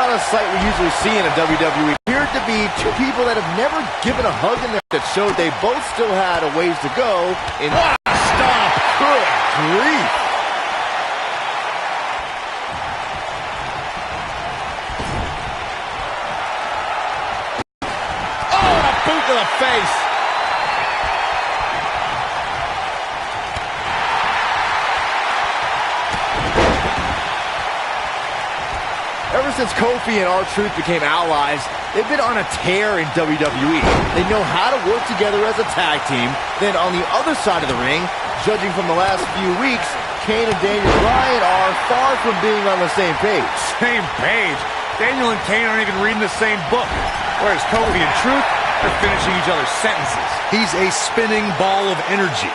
not a sight we usually see in a WWE. Appeared to be two people that have never given a hug in there that showed they both still had a ways to go. What a stop! Good grief! Oh, a boot to the face! Ever since Kofi and R-Truth became allies, they've been on a tear in WWE. They know how to work together as a tag team. Then on the other side of the ring, judging from the last few weeks, Kane and Daniel Bryan are far from being on the same page. Same page? Daniel and Kane aren't even reading the same book. Whereas Kofi and Truth are finishing each other's sentences. He's a spinning ball of energy.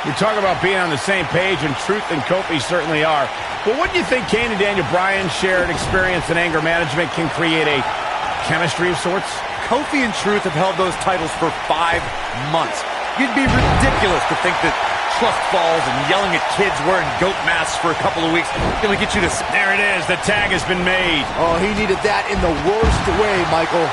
You talk about being on the same page, and Truth and Kofi certainly are. But wouldn't you think Kane and Daniel Bryan's shared experience in anger management can create a chemistry of sorts? Kofi and Truth have held those titles for 5 months. You'd be ridiculous to think that trust falls and yelling at kids wearing goat masks for a couple of weeks is going to get you to... There it is. The tag has been made. Oh, he needed that in the worst way, Michael.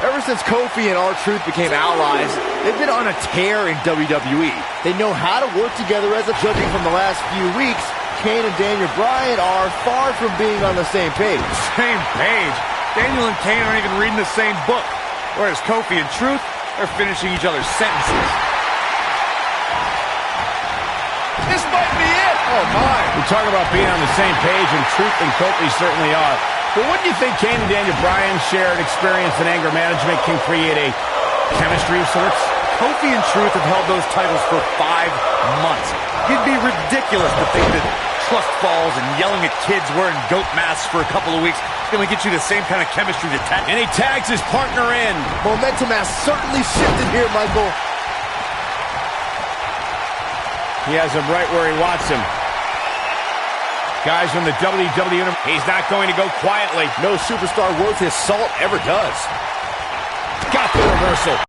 Ever since Kofi and R-Truth became allies, they've been on a tear in WWE. They know how to work together as a... Judging from the last few weeks, Kane and Daniel Bryan are far from being on the same page. Same page? Daniel and Kane aren't even reading the same book. Whereas Kofi and Truth are finishing each other's sentences. This might be it! Oh, my. We talk about being on the same page, and Truth and Kofi certainly are. But wouldn't you think Kane and Daniel Bryan's shared experience in anger management can create a chemistry of sorts? Kofi and Truth have held those titles for 5 months. You'd be ridiculous to think that trust falls and yelling at kids wearing goat masks for a couple of weeks is going to get you the same kind of chemistry to tag. And he tags his partner in. Momentum has certainly shifted here, Michael. He has him right where he wants him. Guys from the WWE Universe, he's not going to go quietly. No superstar worth his salt ever does. Got the reversal.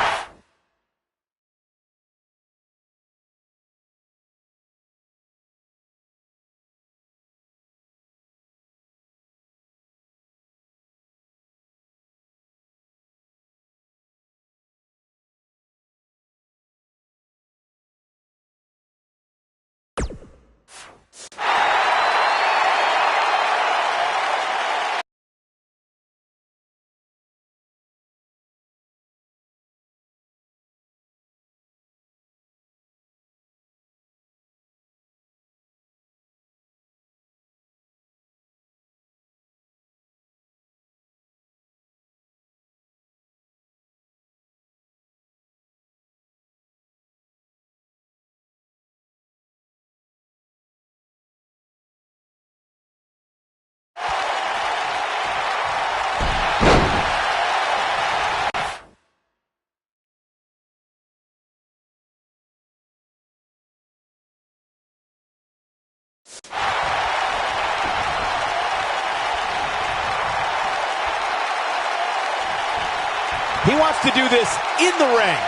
He wants to do this in the ring.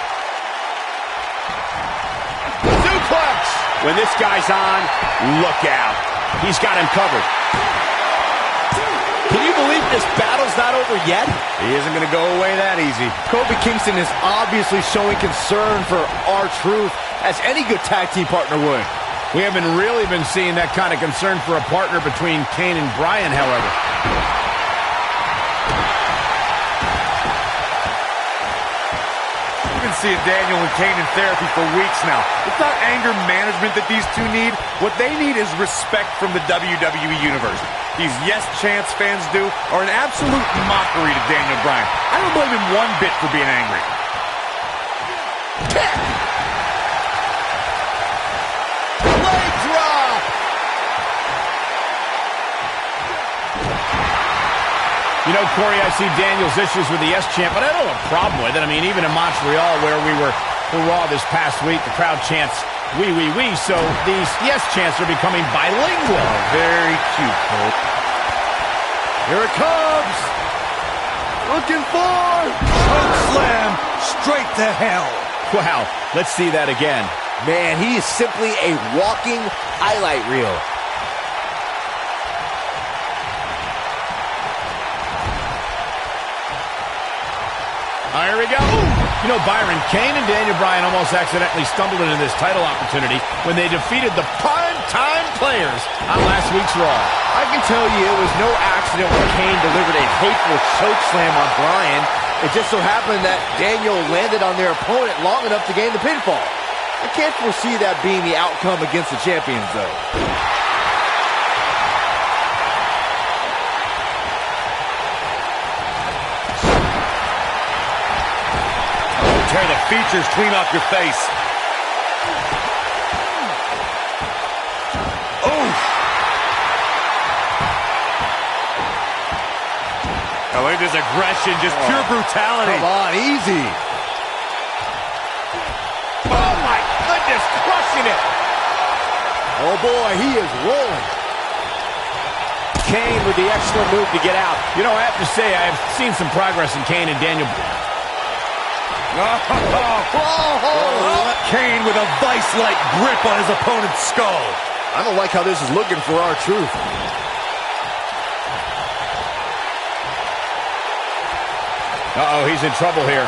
Suplex! When this guy's on, look out. He's got him covered. Can you believe this battle's not over yet? He isn't going to go away that easy. Kofi Kingston is obviously showing concern for R-Truth, as any good tag team partner would. We haven't really been seeing that kind of concern for a partner between Kane and Bryan, however. We've been seeing Daniel and Kane in therapy for weeks now. It's not anger management that these two need. What they need is respect from the WWE Universe. These Yes Chance fans do are an absolute mockery to Daniel Bryan. I don't blame him one bit for being angry. Leg drop! You know, Corey, I see Daniel's issues with the Yes Chant, but I don't have a problem with it. I mean, even in Montreal, where we were for Raw this past week, the crowd chants, "We, we, we," so these Yes Chants are becoming bilingual. Oh, very cute, Cole. Here it comes! Looking for... Choke slam straight to hell. Wow, let's see that again. Man, he is simply a walking highlight reel. Here we go. You know, Byron, Kane and Daniel Bryan almost accidentally stumbled into this title opportunity when they defeated the prime-time players on last week's Raw. I can tell you it was no accident when Kane delivered a hateful chokeslam on Bryan. It just so happened that Daniel landed on their opponent long enough to gain the pinfall. I can't foresee that being the outcome against the champions, though. Tear the features clean off your face. Oh! Oh, look at this aggression, just pure brutality. Come on, easy. Oh, my goodness, crushing it. Oh, boy, he is rolling. Kane with the excellent move to get out. You know, I have to say, I have seen some progress in Kane and Daniel. Kane with a vice-like grip on his opponent's skull. I don't like how this is looking for R-Truth. Uh-oh, he's in trouble here.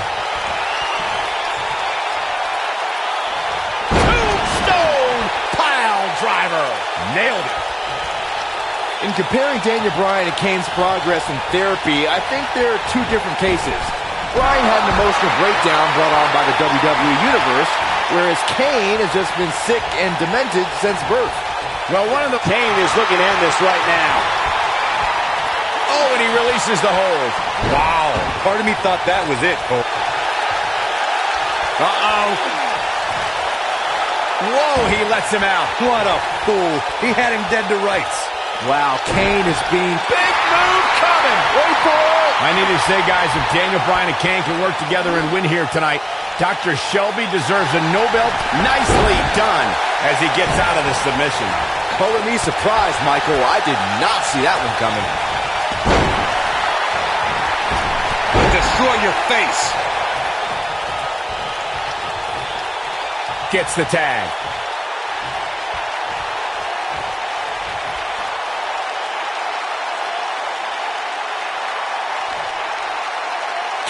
Tombstone pile driver. Nailed it. In comparing Daniel Bryan and Kane's progress in therapy, I think there are two different cases. Bryan had an emotional breakdown brought on by the WWE Universe, whereas Kane has just been sick and demented since birth. Well, Kane is looking to end this right now. Oh, and he releases the hold. Wow. Part of me thought that was it, Cole. Uh-oh. Whoa, he lets him out. What a fool. He had him dead to rights. Wow, Kane is being... Big move coming. Wait for it. I need to say, guys, if Daniel Bryan and Kane can work together and win here tonight, Dr. Shelby deserves a no belt. Nicely done as he gets out of the submission. Color me surprised, Michael. I did not see that one coming. Destroy your face. Gets the tag.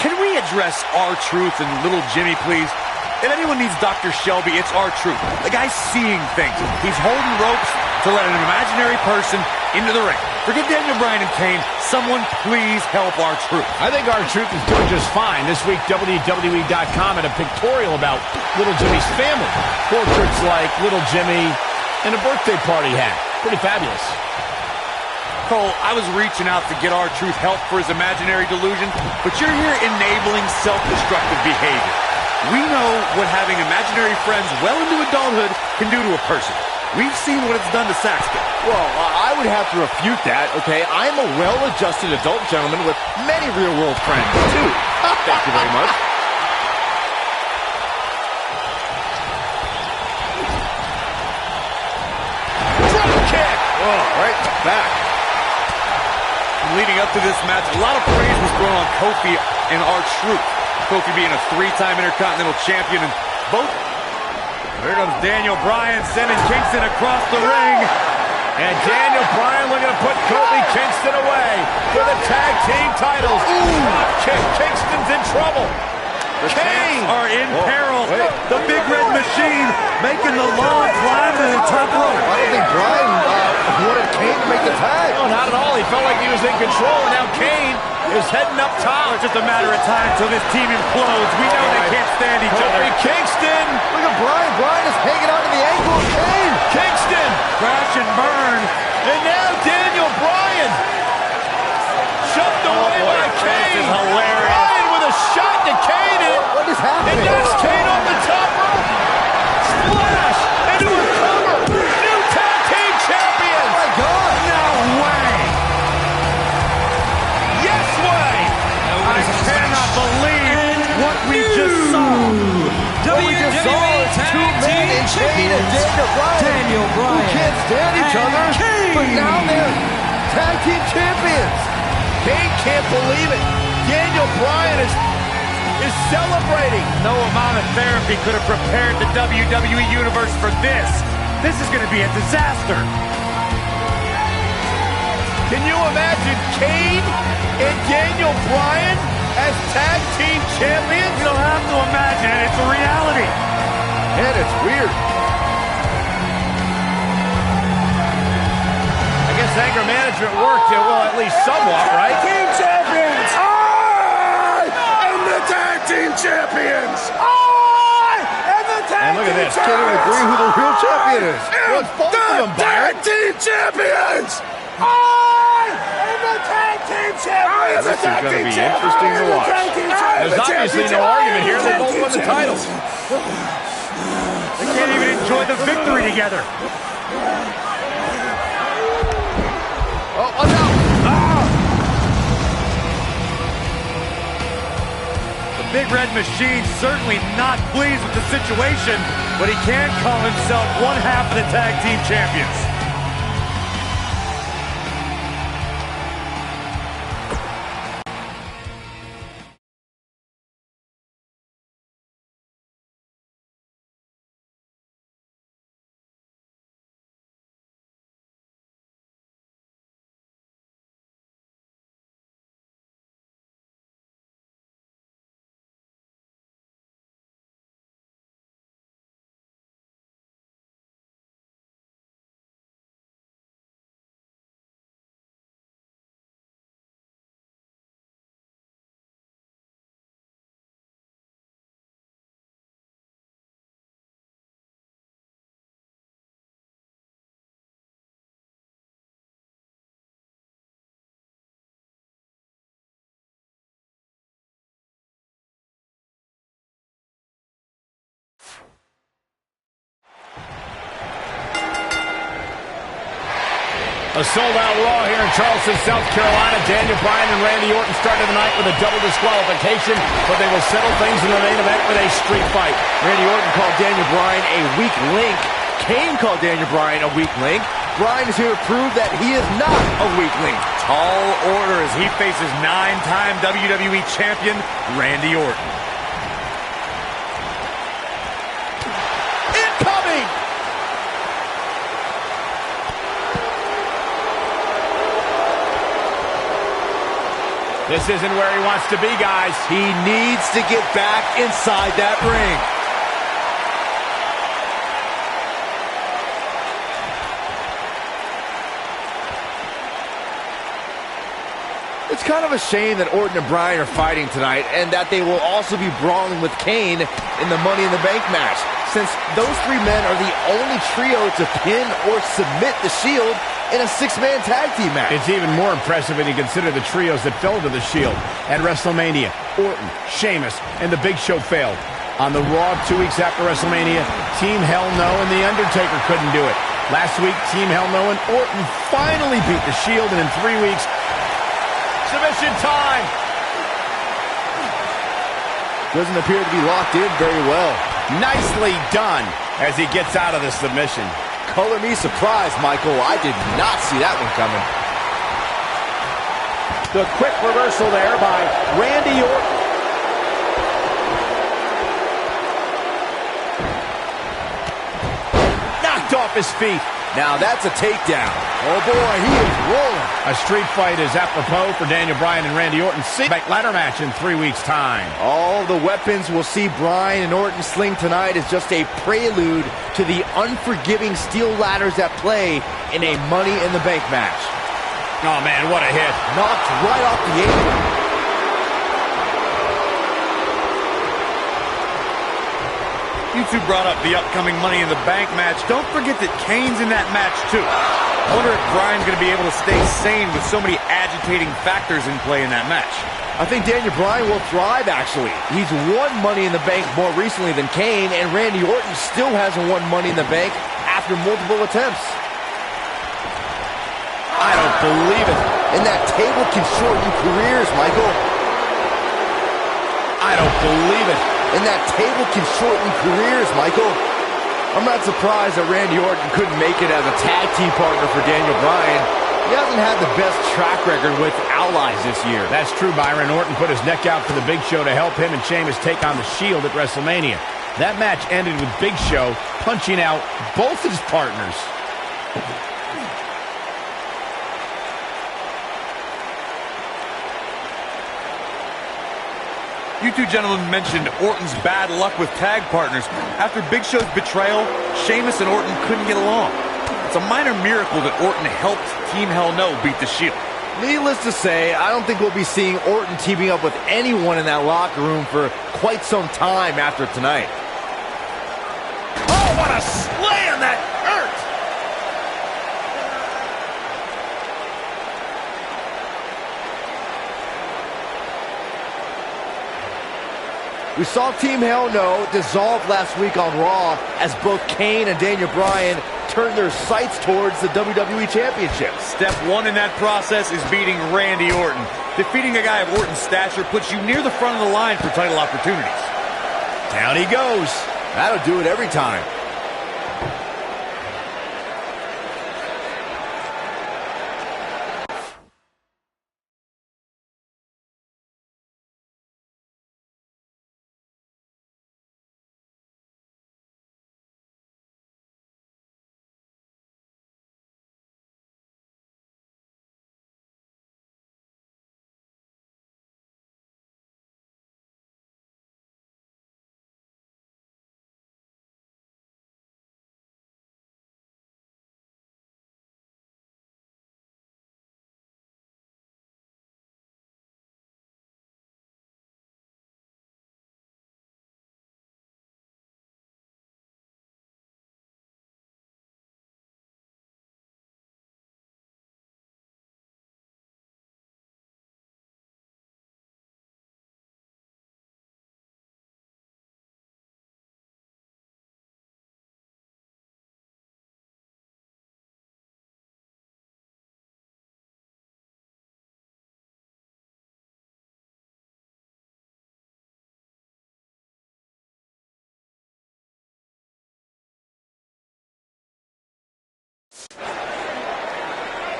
Can we address R-Truth and Little Jimmy, please? If anyone needs Dr. Shelby, it's R-Truth. The guy's seeing things. He's holding ropes to let an imaginary person into the ring. Forget Daniel Bryan and Kane. Someone please help R-Truth. I think R-Truth is doing just fine. This week, WWE.com had a pictorial about Little Jimmy's family. Portraits like Little Jimmy and a birthday party hat. Pretty fabulous. Cole, I was reaching out to get R-Truth help for his imaginary delusion, but you're here enabling self-destructive behavior. We know what having imaginary friends well into adulthood can do to a person. We've seen what it's done to Saxton. Well, I would have to refute that, okay? I'm a well-adjusted adult gentleman with many real-world friends, too. Thank you very much. Drop kick! Oh, right in the back. Leading up to this match, a lot of praise was thrown on Kofi and R-Truth. Kofi being a three-time Intercontinental Champion, and both... Here comes Daniel Bryan sending Kingston across the ring. And Daniel Bryan looking to put Kofi Kingston away for the tag team titles. Ooh, Kingston's in trouble. The Kane are in peril. Wait. The Big Red Machine making the long climb to the top rope. I don't think Bryan wanted Kane to make the tag. No, not at all. He felt like he was in control, and now Kane is heading up top. It's just a matter of time till this team implodes. We know they can't stand each other. Kofi Kingston. Look at Bryan. Bryan is hanging on to the ankle of Kane. Kingston. Crash and burn. And now Daniel Bryan. Shoved away by Kane. This is hilarious. Bryan with a shot to Kane. What is happening? And that's Kane on the top rope. Splash into a cover. New tag team champions. Oh, my God. No way. Yes way. I cannot believe what we just saw. WWE Tag Team Champions Daniel Bryan, who can't stand each other, but now they're Tag Team Champions. Kane can't believe it. Daniel Bryan is is celebrating. No amount of therapy could have prepared the WWE Universe for this. This is going to be a disaster. Can you imagine Kane and Daniel Bryan as tag team champions? You don't have to imagine it. It's a reality. And it's weird. I guess anger management worked, well, at least somewhat, right? Team champions! I am the tag team champions! I am the tag And look at this. Can't even agree who the real champion is. Well, it's both of them, tag Byron. team champions! I am the tag team champions! This is going to be interesting to watch. There's obviously no argument here. They both won the titles. They can't even enjoy the victory together. Oh, watch out! The Big Red Machine certainly not pleased with the situation, but he can call himself one half of the tag team champions. A sold-out Raw here in Charleston, South Carolina. Daniel Bryan and Randy Orton started the night with a double disqualification, but they will settle things in the main event with a street fight. Randy Orton called Daniel Bryan a weak link. Kane called Daniel Bryan a weak link. Bryan is here to prove that he is not a weak link. Tall order as he faces 9-time WWE champion Randy Orton. Incoming! This isn't where he wants to be, guys. He needs to get back inside that ring. It's kind of a shame that Orton and Bryan are fighting tonight and that they will also be brawling with Kane in the Money in the Bank match, since those three men are the only trio to pin or submit the Shield in a six-man tag team match. It's even more impressive when you consider the trios that fell to the Shield. At WrestleMania, Orton, Sheamus, and The Big Show failed. On the Raw 2 weeks after WrestleMania, Team Hell No and The Undertaker couldn't do it. Last week, Team Hell No and Orton finally beat the Shield, and in 3 weeks, submission time! Doesn't appear to be locked in very well. Nicely done as he gets out of the submission. Color me surprised, Michael. I did not see that one coming. The quick reversal there by Randy Orton. Knocked off his feet. Now that's a takedown. Oh boy, he is rolling. A street fight is apropos for Daniel Bryan and Randy Orton. Back ladder match in 3 weeks' time. All the weapons we'll see Bryan and Orton sling tonight is just a prelude to the unforgiving steel ladders at play in a Money in the Bank match. Oh man, what a hit. Knocked right off the apron. You two brought up the upcoming Money in the Bank match. Don't forget that Kane's in that match, too. I wonder if Bryan's going to be able to stay sane with so many agitating factors in play in that match. I think Daniel Bryan will thrive, actually. He's won Money in the Bank more recently than Kane, and Randy Orton still hasn't won Money in the Bank after multiple attempts. I don't believe it. And that table can shorten careers, Michael. I don't believe it. And that table can shorten careers, Michael. I'm not surprised that Randy Orton couldn't make it as a tag team partner for Daniel Bryan. He hasn't had the best track record with allies this year. That's true, Byron. Orton put his neck out for the Big Show to help him and Sheamus take on the Shield at WrestleMania. That match ended with Big Show punching out both his partners. You two gentlemen mentioned Orton's bad luck with tag partners. After Big Show's betrayal, Sheamus and Orton couldn't get along. It's a minor miracle that Orton helped Team Hell No beat the Shield. Needless to say, I don't think we'll be seeing Orton teaming up with anyone in that locker room for quite some time after tonight. Oh, what a slam! That hurt! We saw Team Hell No dissolve last week on Raw as both Kane and Daniel Bryan turned their sights towards the WWE Championship. Step one in that process is beating Randy Orton. Defeating a guy of Orton's stature puts you near the front of the line for title opportunities. Down he goes. That'll do it every time.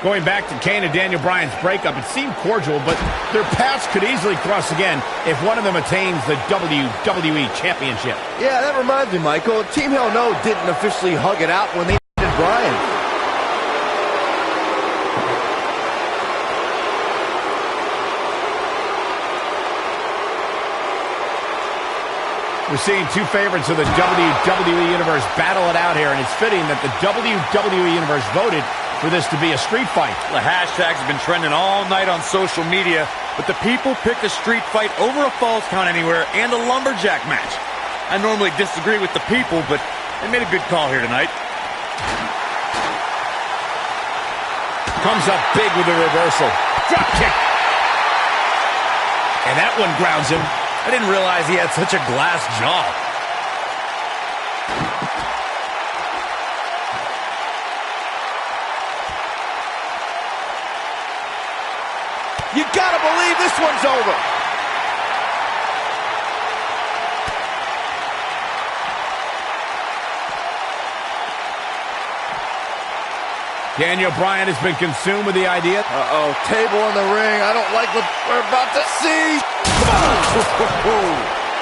Going back to Kane and Daniel Bryan's breakup, it seemed cordial, but their paths could easily cross again if one of them attains the WWE Championship. Yeah, that reminds me, Michael. Team Hell No didn't officially hug it out when they did Bryan. We're seeing two favorites of the WWE Universe battle it out here, and it's fitting that the WWE Universe voted for this to be a street fight. The hashtags have been trending all night on social media, but the people picked a street fight over a Falls Count Anywhere and a lumberjack match. I normally disagree with the people, but they made a good call here tonight. Comes up big with a reversal. Drop kick. And that one grounds him. I didn't realize he had such a glass jaw. You gotta believe this one's over. Daniel Bryan has been consumed with the idea. Uh-oh, table in the ring. I don't like what we're about to see.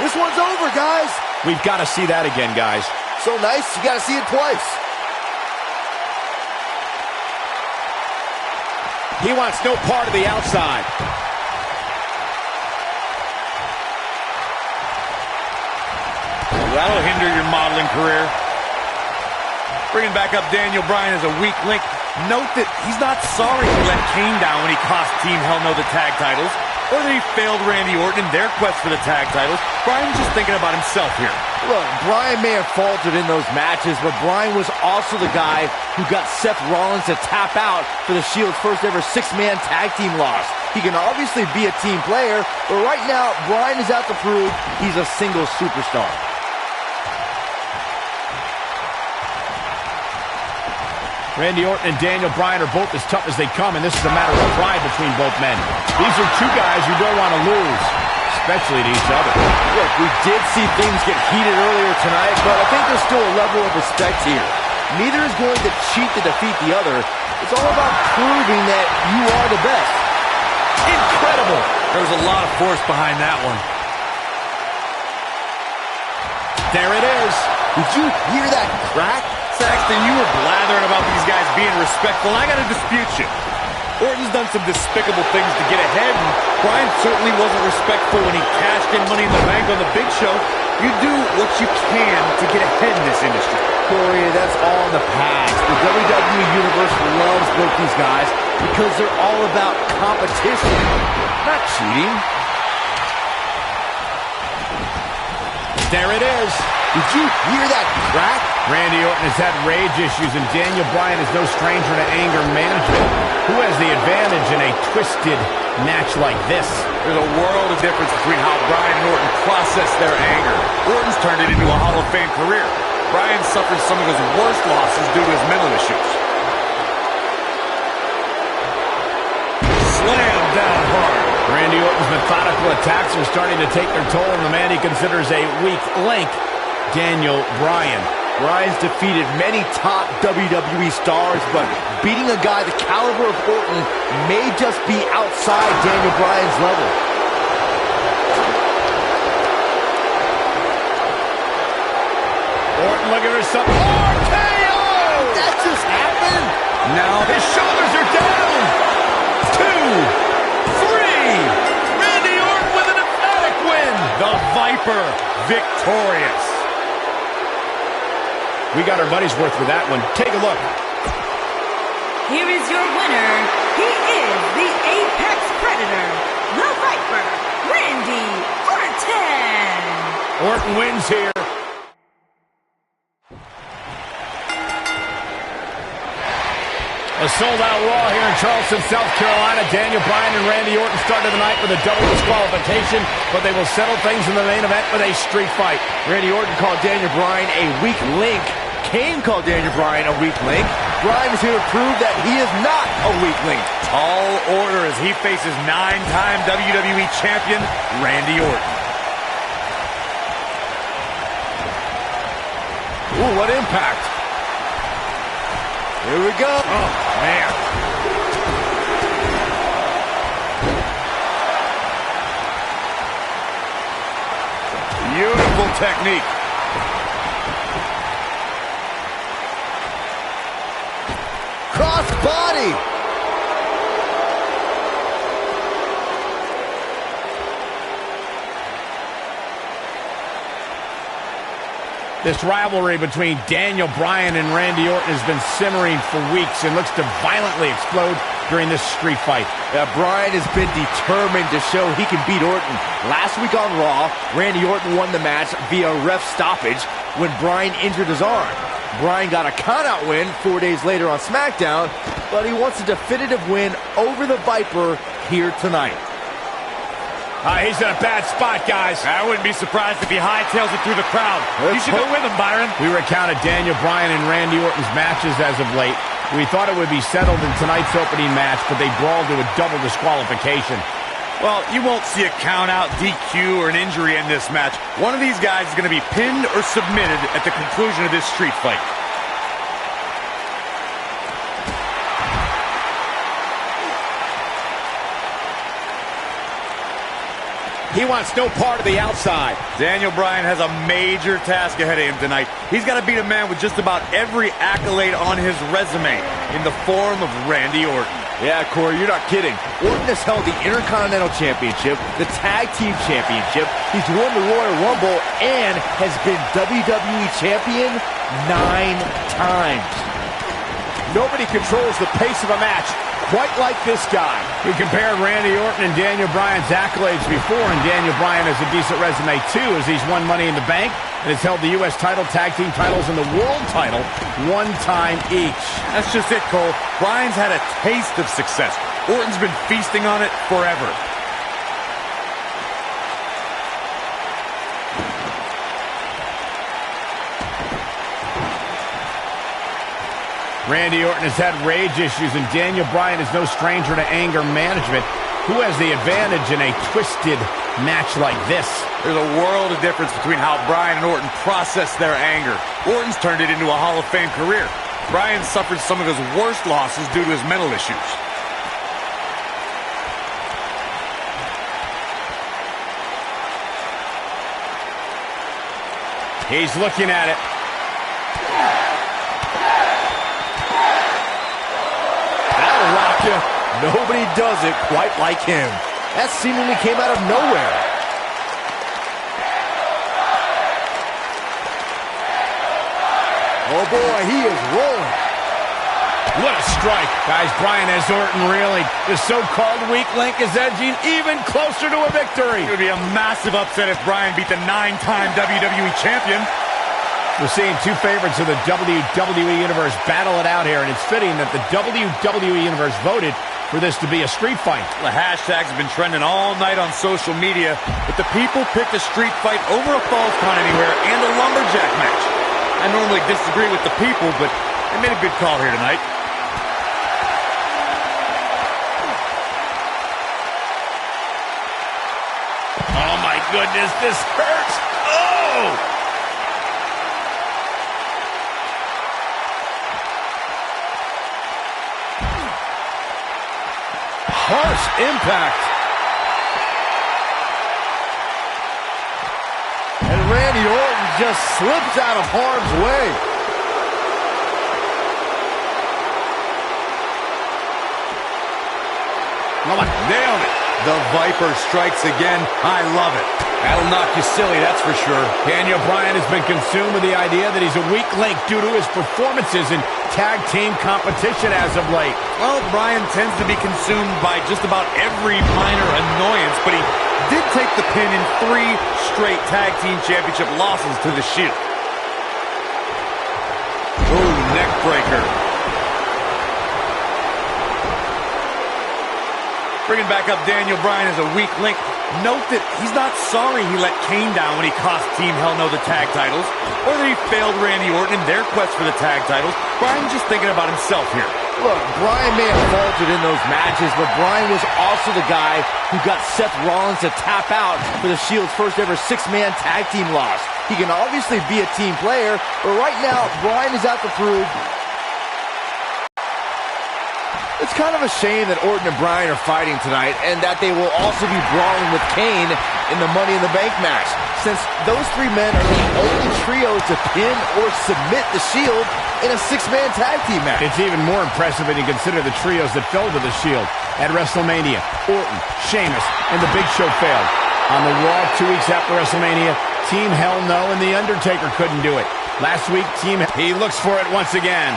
This one's over, guys. We've got to see that again, guys. So nice, you gotta see it twice. He wants no part of the outside. That'll hinder your modeling career. Bringing back up Daniel Bryan as a weak link. Note that he's not sorry he let Kane down when he cost Team Hell No the tag titles, or that he failed Randy Orton in their quest for the tag titles. Bryan's just thinking about himself here. Look, Bryan may have faltered in those matches, but Bryan was also the guy who got Seth Rollins to tap out for the Shield's first ever six-man tag team loss. He can obviously be a team player, but right now, Bryan is out to prove he's a single superstar. Randy Orton and Daniel Bryan are both as tough as they come, and this is a matter of pride between both men. These are two guys you don't want to lose, especially to each other. Look, we did see things get heated earlier tonight, but I think there's still a level of respect here. Neither is going to cheat to defeat the other. It's all about proving that you are the best. Incredible! There was a lot of force behind that one. There it is. Did you hear that crack? Saxton, you were blathering about these guys being respectful, and I got to dispute you. Orton's done some despicable things to get ahead, and Bryan certainly wasn't respectful when he cashed in Money in the Bank on the Big Show. You do what you can to get ahead in this industry. Corey, that's all in the past. The WWE Universe loves both these guys because they're all about competition, not cheating. There it is. Did you hear that crack? Randy Orton has had rage issues, and Daniel Bryan is no stranger to anger management. Who has the advantage in a twisted match like this? There's a world of difference between how Bryan and Orton process their anger. Orton's turned it into a Hall of Fame career. Bryan suffered some of his worst losses due to his mental issues. Slam down hard. Randy Orton's methodical attacks are starting to take their toll on the man he considers a weak link, Daniel Bryan. Bryan's defeated many top WWE stars, but beating a guy the caliber of Orton may just be outside Daniel Bryan's level. Orton looking for something. RKO! That just happened! Now his shoulders are down. 2, 3. Randy Orton with an emphatic win. The Viper victorious. We got our money's worth with that one. Take a look. Here is your winner. He is the Apex Predator, the Viper, Randy Orton. Orton wins here. A sold-out Raw here in Charleston, South Carolina. Daniel Bryan and Randy Orton started the night with a double disqualification, but they will settle things in the main event with a street fight. Randy Orton called Daniel Bryan a weak link. Kane called Daniel Bryan a weak link. Bryan is here to prove that he is not a weak link. Tall order as he faces 9-time WWE champion Randy Orton. Ooh, what impact. Here we go. Oh, man. Beautiful technique. Cross body. This rivalry between Daniel Bryan and Randy Orton has been simmering for weeks and looks to violently explode during this street fight. Bryan has been determined to show he can beat Orton. Last week on Raw, Randy Orton won the match via ref stoppage when Bryan injured his arm. Bryan got a countout win 4 days later on SmackDown, but he wants a definitive win over the Viper here tonight. He's in a bad spot, guys. I wouldn't be surprised if he hightails it through the crowd. You should go with him, Byron. We recounted Daniel Bryan and Randy Orton's matches as of late. We thought it would be settled in tonight's opening match, but they brawled to a double disqualification. Well, you won't see a count-out, DQ, or an injury in this match. One of these guys is going to be pinned or submitted at the conclusion of this street fight. He wants no part of the outside. Daniel Bryan has a major task ahead of him tonight. He's got to beat a man with just about every accolade on his resume in the form of Randy Orton. Yeah, Corey, you're not kidding. Orton has held the Intercontinental Championship, the Tag Team Championship, he's won the Royal Rumble, and has been WWE Champion 9 times. Nobody controls the pace of a match quite like this guy. We compared Randy Orton and Daniel Bryan's accolades before, and Daniel Bryan has a decent resume too, as he's won Money in the Bank and has held the U.S. title, tag team titles, and the world title 1 time each. That's just it, Cole. Bryan's had a taste of success. Orton's been feasting on it forever. Randy Orton has had rage issues, and Daniel Bryan is no stranger to anger management. Who has the advantage in a twisted match like this? There's a world of difference between how Bryan and Orton process their anger. Orton's turned it into a Hall of Fame career. Bryan suffered some of his worst losses due to his mental issues. He's looking at it. That'll rock you. Nobody does it quite like him. That seemingly came out of nowhere. Oh boy, he is rolling. What a strike. Guys, Bryan has Orton reeling. The so-called weak link is edging even closer to a victory. It would be a massive upset if Bryan beat the 9-time WWE champion. We're seeing two favorites of the WWE Universe battle it out here, and it's fitting that the WWE Universe voted for this to be a street fight. The hashtags have been trending all night on social media, but the people picked a street fight over a Falls Count Anywhere and a lumberjack match. I normally disagree with the people, but they made a good call here tonight. Oh my goodness, this hurts. Oh! Harsh impact. And Randy Orton just slips out of harm's way. Nailed it. The Viper strikes again. I love it. That'll knock you silly, that's for sure. Daniel Bryan has been consumed with the idea that he's a weak link due to his performances in tag team competition as of late. Well, Bryan tends to be consumed by just about every minor annoyance, but he did take the pin in 3 straight tag team championship losses to the Shield. Ooh, neck breaker. Bringing back up Daniel Bryan as a weak link. Note that he's not sorry he let Kane down when he cost Team Hell No the tag titles, or that he failed Randy Orton in their quest for the tag titles. Bryan's just thinking about himself here. Look, Bryan may have faltered in those matches, but Bryan was also the guy who got Seth Rollins to tap out for the Shield's first ever 6-man tag team loss. He can obviously be a team player, but right now, Bryan is out to prove. It's kind of a shame that Orton and Bryan are fighting tonight, and that they will also be brawling with Kane in the Money in the Bank match, since those 3 men are the only trio to pin or submit the Shield in a 6-man tag team match. It's even more impressive when you consider the trios that fell to the Shield. At WrestleMania, Orton, Sheamus, and The Big Show failed. On the Raw 2 weeks after WrestleMania, Team Hell No and The Undertaker couldn't do it. Last week, he looks for it once again.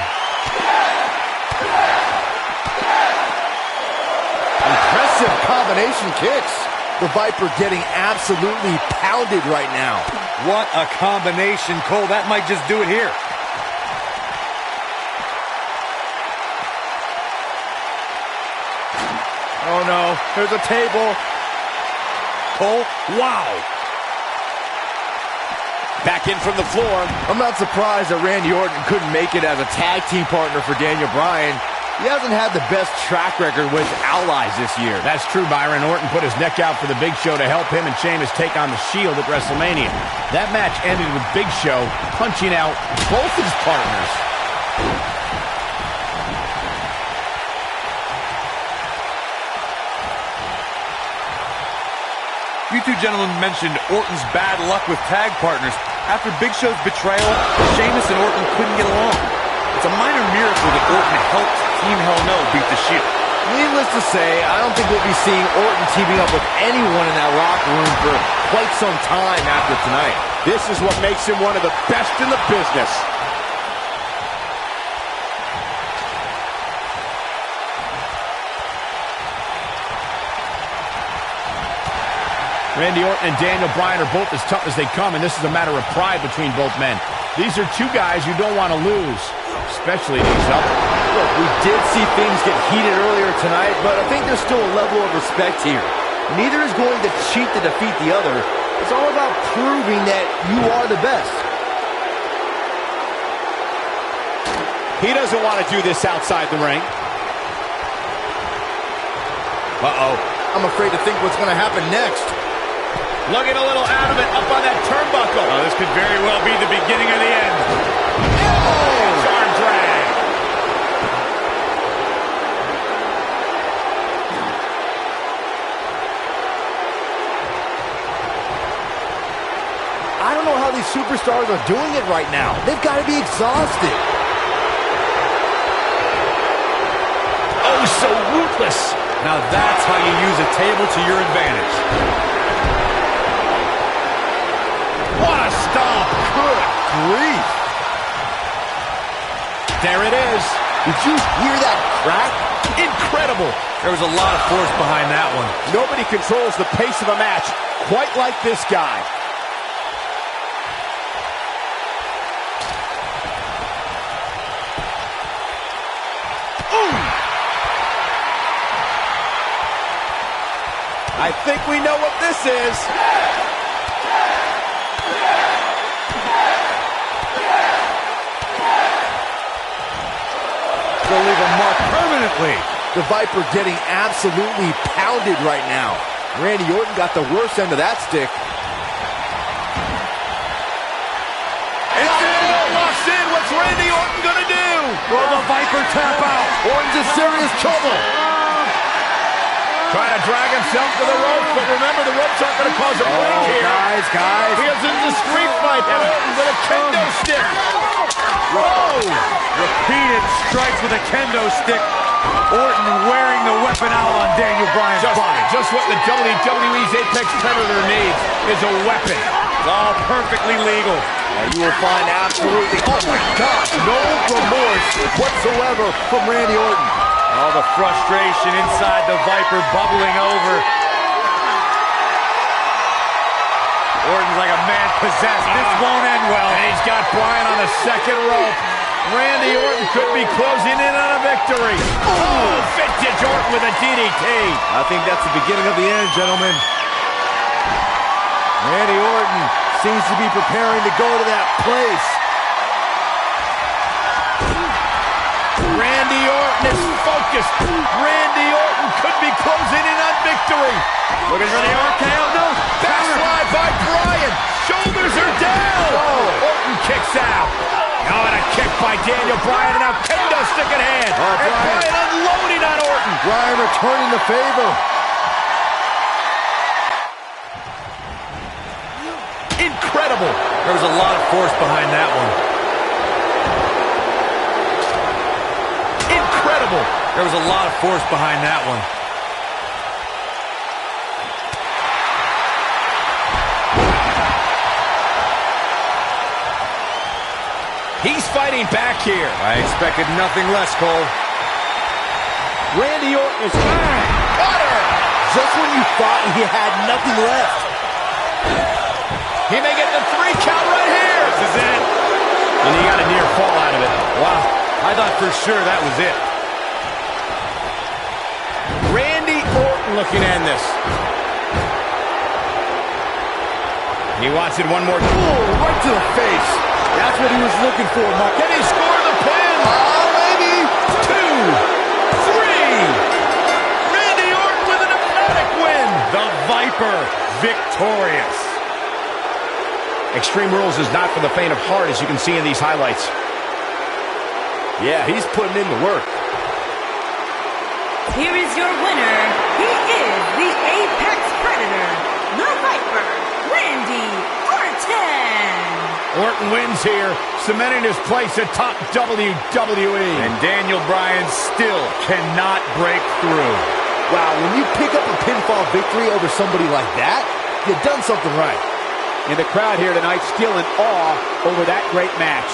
Impressive combination kicks. The Viper getting absolutely pounded right now. What a combination, Cole. That might just do it here. Oh no, there's a table. Cole, wow. Back in from the floor. I'm not surprised that Randy Orton couldn't make it as a tag team partner for Daniel Bryan. He hasn't had the best track record with allies this year. That's true, Byron. Orton put his neck out for the Big Show to help him and Sheamus take on the Shield at WrestleMania. That match ended with Big Show punching out both his partners. You two gentlemen mentioned Orton's bad luck with tag partners. After Big Show's betrayal, Sheamus and Orton couldn't get along. It's a minor miracle that Orton helped Team Hell No beat the Shield. Needless to say, I don't think we'll be seeing Orton teaming up with anyone in that locker room for quite some time after tonight. This is what makes him one of the best in the business. Randy Orton and Daniel Bryan are both as tough as they come, and this is a matter of pride between both men. These are 2 guys you don't want to lose, especially these up. Look, we did see things get heated earlier tonight, but I think there's still a level of respect here. Neither is going to cheat to defeat the other. It's all about proving that you are the best. He doesn't want to do this outside the ring. Uh-oh. I'm afraid to think what's going to happen next. Looking a little out of it, up on that turnbuckle. Oh, this could very well be the beginning of the end. Oh! Arm drag. I don't know how these superstars are doing it right now. They've got to be exhausted. Oh, so ruthless. Now that's how you use a table to your advantage. What a stomp. Good grief. There it is. Did you hear that crack? Incredible. There was a lot of force behind that one. Nobody controls the pace of a match quite like this guy. I think we know what this is. They'll leave a mark permanently. The Viper getting absolutely pounded right now. Randy Orton got the worst end of that stick. Locks in. What's Randy Orton gonna do? Will the Viper tap out? Orton's in serious trouble. Trying to drag himself to the rope, but remember, the ropes aren't going to cause a break here. Guys. Because it's a street fight, and Orton with a kendo stick. Whoa! Repeated strikes with a kendo stick. Orton wearing the weapon out on Daniel Bryan's body. Just what the WWE's Apex Predator needs is a weapon. It's all perfectly legal. You will find absolutely, oh my gosh, no remorse whatsoever from Randy Orton. All the frustration inside the Viper bubbling over. Orton's like a man possessed. This won't end well. And he's got Bryan on the second rope. Randy Orton could be closing in on a victory. Oh, vintage Orton with a DDT. I think that's the beginning of the end, gentlemen. Randy Orton seems to be preparing to go to that place. Randy Orton is focused. Randy Orton could be closing in on victory. Looking for the RKO. No. Backslide by Bryan. Shoulders are down. Oh. Orton kicks out. Now and a kick by Daniel Bryan, and now kendo stick in hand. Oh, and Bryan unloading on Orton. Bryan returning the favor. Incredible. There was a lot of force behind that one. Incredible. There was a lot of force behind that one. He's fighting back here. I expected nothing less, Cole. Randy Orton is butter. Just when you thought he had nothing left. He may get the 3 count right here. This is it. And he got a near fall out of it. Wow. I thought for sure that was it. Randy Orton looking to end this. He wants it one more time. Oh, right to the face. That's what he was looking for, Mark. Can he score the pin? Maybe. 2, 3. Randy Orton with an emphatic win. The Viper victorious. Extreme Rules is not for the faint of heart, as you can see in these highlights. Yeah, he's putting in the work. Here is your winner. He is the Apex Predator, the Viper, Randy Orton. Orton wins here, cementing his place atop WWE. And Daniel Bryan still cannot break through. Wow, when you pick up a pinfall victory over somebody like that, you've done something right. And the crowd here tonight still in awe over that great match.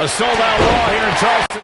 A sold-out Raw here in Charleston.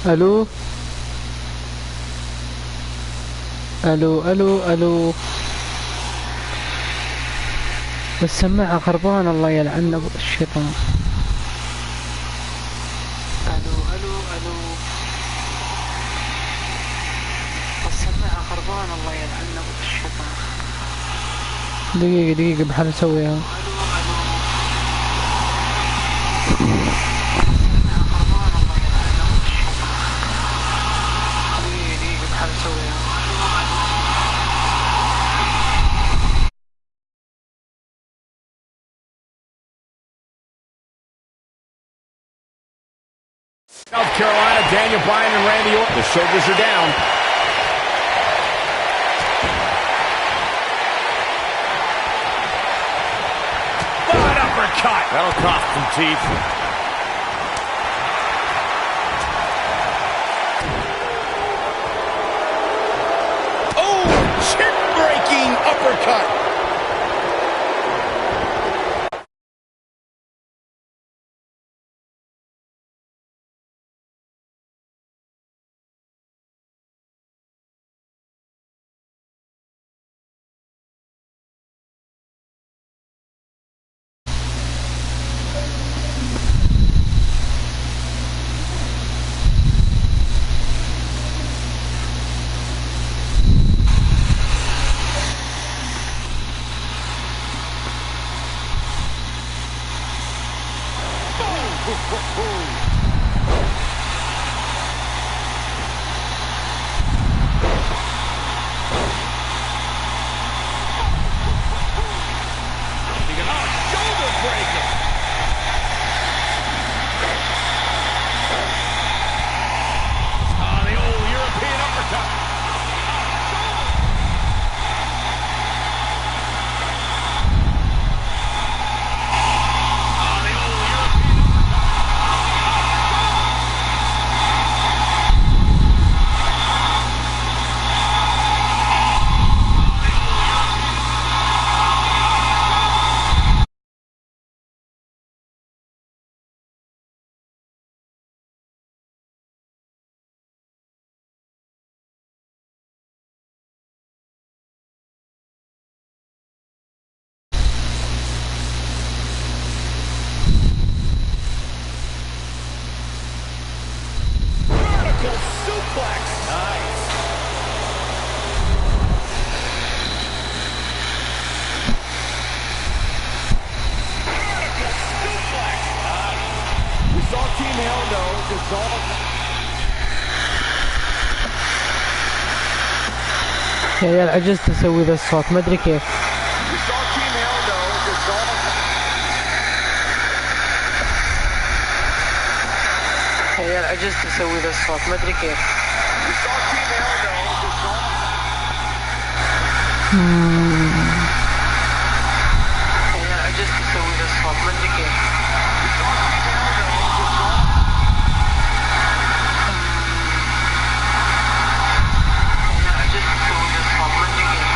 الو الو الو الو، السماعة خربانة الله يلعن ابو الشيطان. الو الو الو، السماعة خربانة الله يلعن ابو الشيطان. دقيقة بحال اسويها. South Carolina, Daniel Bryan and Randy Orton. The shoulders are down. Oh, an uppercut. That'll cost some teeth. Oh, chin-breaking uppercut. يا عيال عجزت اسوي ذا الصوت ما ادري كيف. يا عيال عجزت اسوي ذا الصوت ما ادري كيف. عجزت تسوي ذا الصوت ما ادري كيف. عجزت تسوي ذا الصوت ما ادري كيف.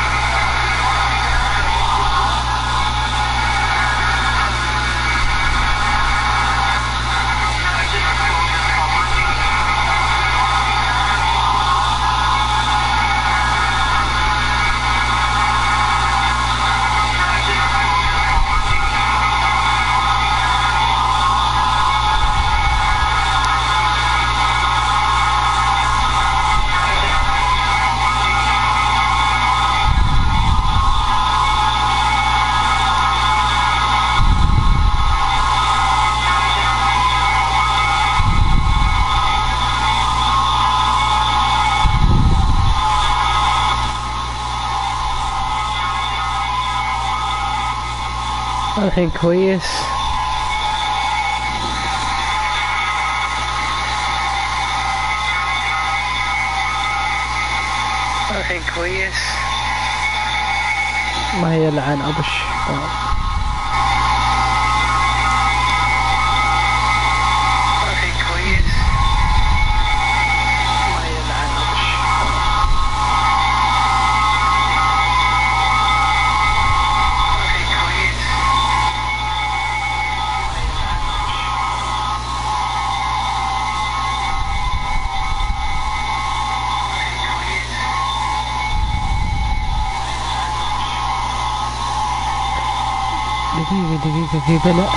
الحين كويس. الحين كويس. ما يلعن أبش. الحين كويس. ما يلعن أبش. الحين كويس. دقيقة في بلاء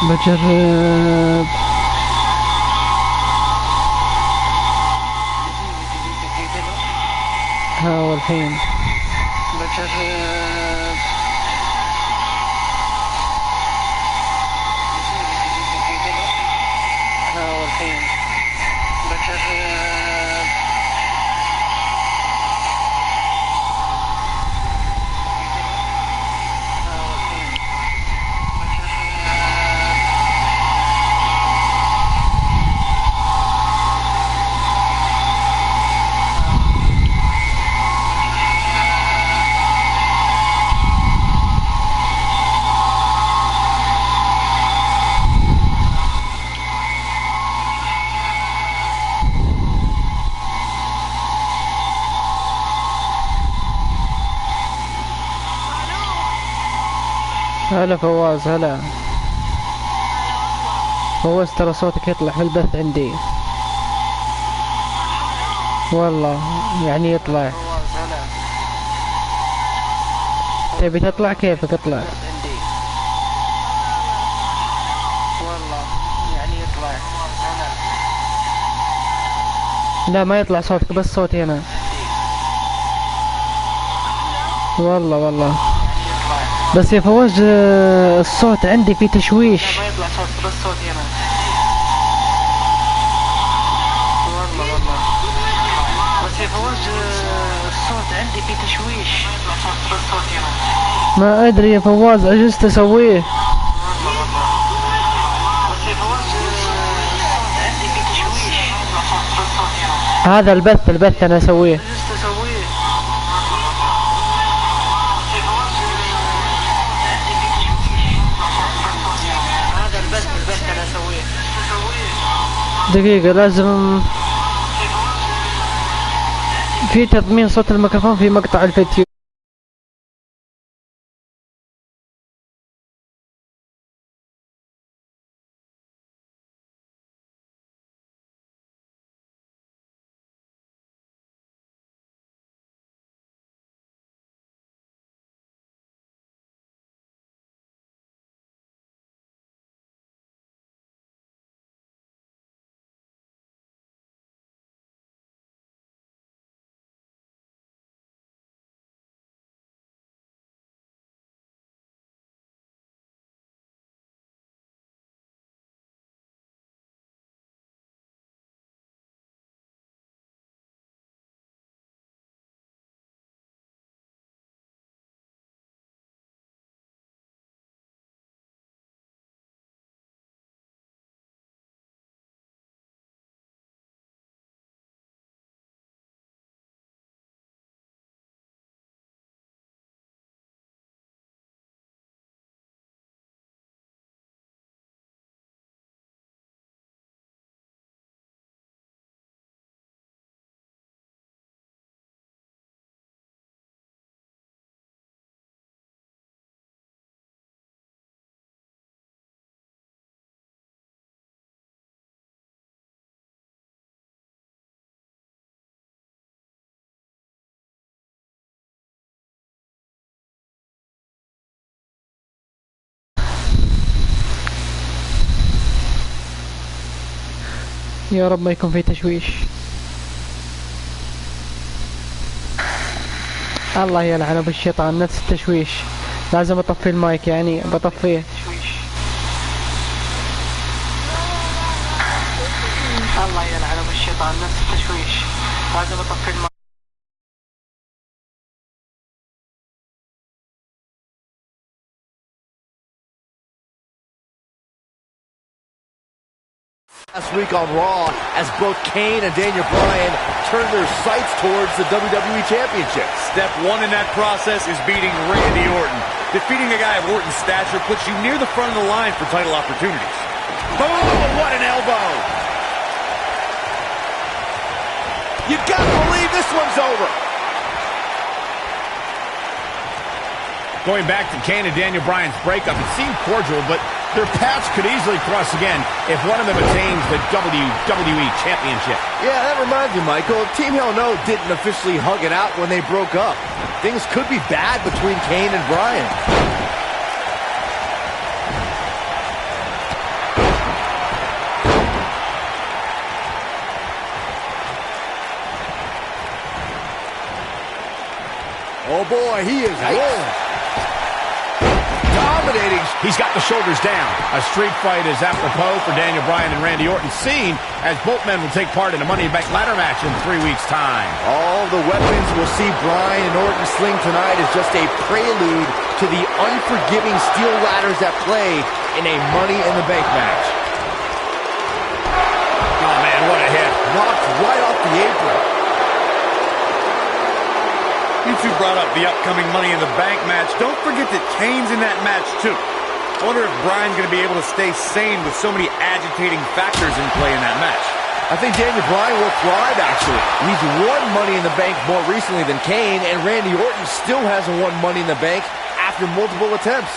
بجرب. ها والحين بجرب. ها والحين بجرب. هلا فواز، هلا فواز، ترى صوتك يطلع في البث عندي والله، يعني يطلع. تبي تطلع كيفك اطلع والله، يعني يطلع. لا ما يطلع صوتك، بس صوتي انا والله. بس يا فواز الصوت عندي فيه تشويش. ما يطلع صوت، بس صوتي انا والله. بس يا فواز الصوت عندي فيه تشويش. ما يطلع صوت، بس صوتي انا. ما ادري يا فواز، عجزت اسويه والله. بس يا فواز الصوت عندي فيه تشويش. ما يطلع صوت، بس صوتي انا. هذا البث انا اسويه. عجزت اسويه. دقيقة لازم في تضمين صوت الميكروفون في مقطع الفيديو. يا رب ما يكون في تشويش. الله يلعنه بالشيطان، نفس التشويش. لازم اطفي المايك، يعني بطفيه. الله يلعنه بالشيطان، نفس التشويش. لازم اطفي المايك. Last week on Raw, as both Kane and Daniel Bryan turn their sights towards the WWE Championship. Step one in that process is beating Randy Orton. Defeating a guy of Orton's stature puts you near the front of the line for title opportunities. Boom! What an elbow! You gotta believe this one's over. Going back to Kane and Daniel Bryan's breakup, it seemed cordial, but their paths could easily cross again if one of them attains the WWE Championship. Yeah, that reminds me, Michael. Team Hell No didn't officially hug it out when they broke up. Things could be bad between Kane and Bryan. Oh boy, he is rolling. Dominating. He's got the shoulders down. A street fight is apropos for Daniel Bryan and Randy Orton, seen as both men will take part in a Money in the Bank ladder match in 3 weeks' time. All the weapons we'll see Bryan and Orton sling tonight is just a prelude to the unforgiving steel ladders at play in a Money in the Bank match. Oh man, what a hit. Knocked right off the apron. You two brought up the upcoming Money in the Bank match. Don't forget that Kane's in that match, too. I wonder if Bryan's going to be able to stay sane with so many agitating factors in play in that match. I think Daniel Bryan will thrive, actually. He's won Money in the Bank more recently than Kane, and Randy Orton still hasn't won Money in the Bank after multiple attempts.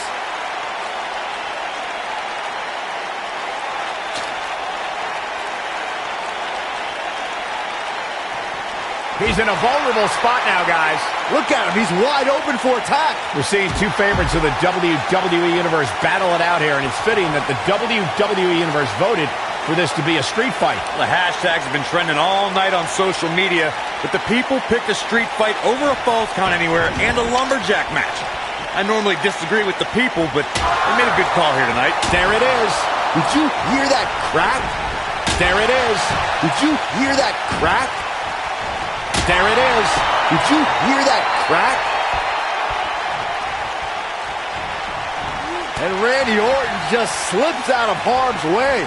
He's in a vulnerable spot now, guys. Look at him. He's wide open for attack. We're seeing two favorites of the WWE Universe battle it out here, and it's fitting that the WWE Universe voted for this to be a street fight. The hashtags have been trending all night on social media, but the people picked a street fight over a Falls Count Anywhere and a lumberjack match. I normally disagree with the people, but they made a good call here tonight. There it is. Did you hear that crack? There it is. Did you hear that crack? There it is. Did you hear that crack? And Randy Orton just slips out of harm's way.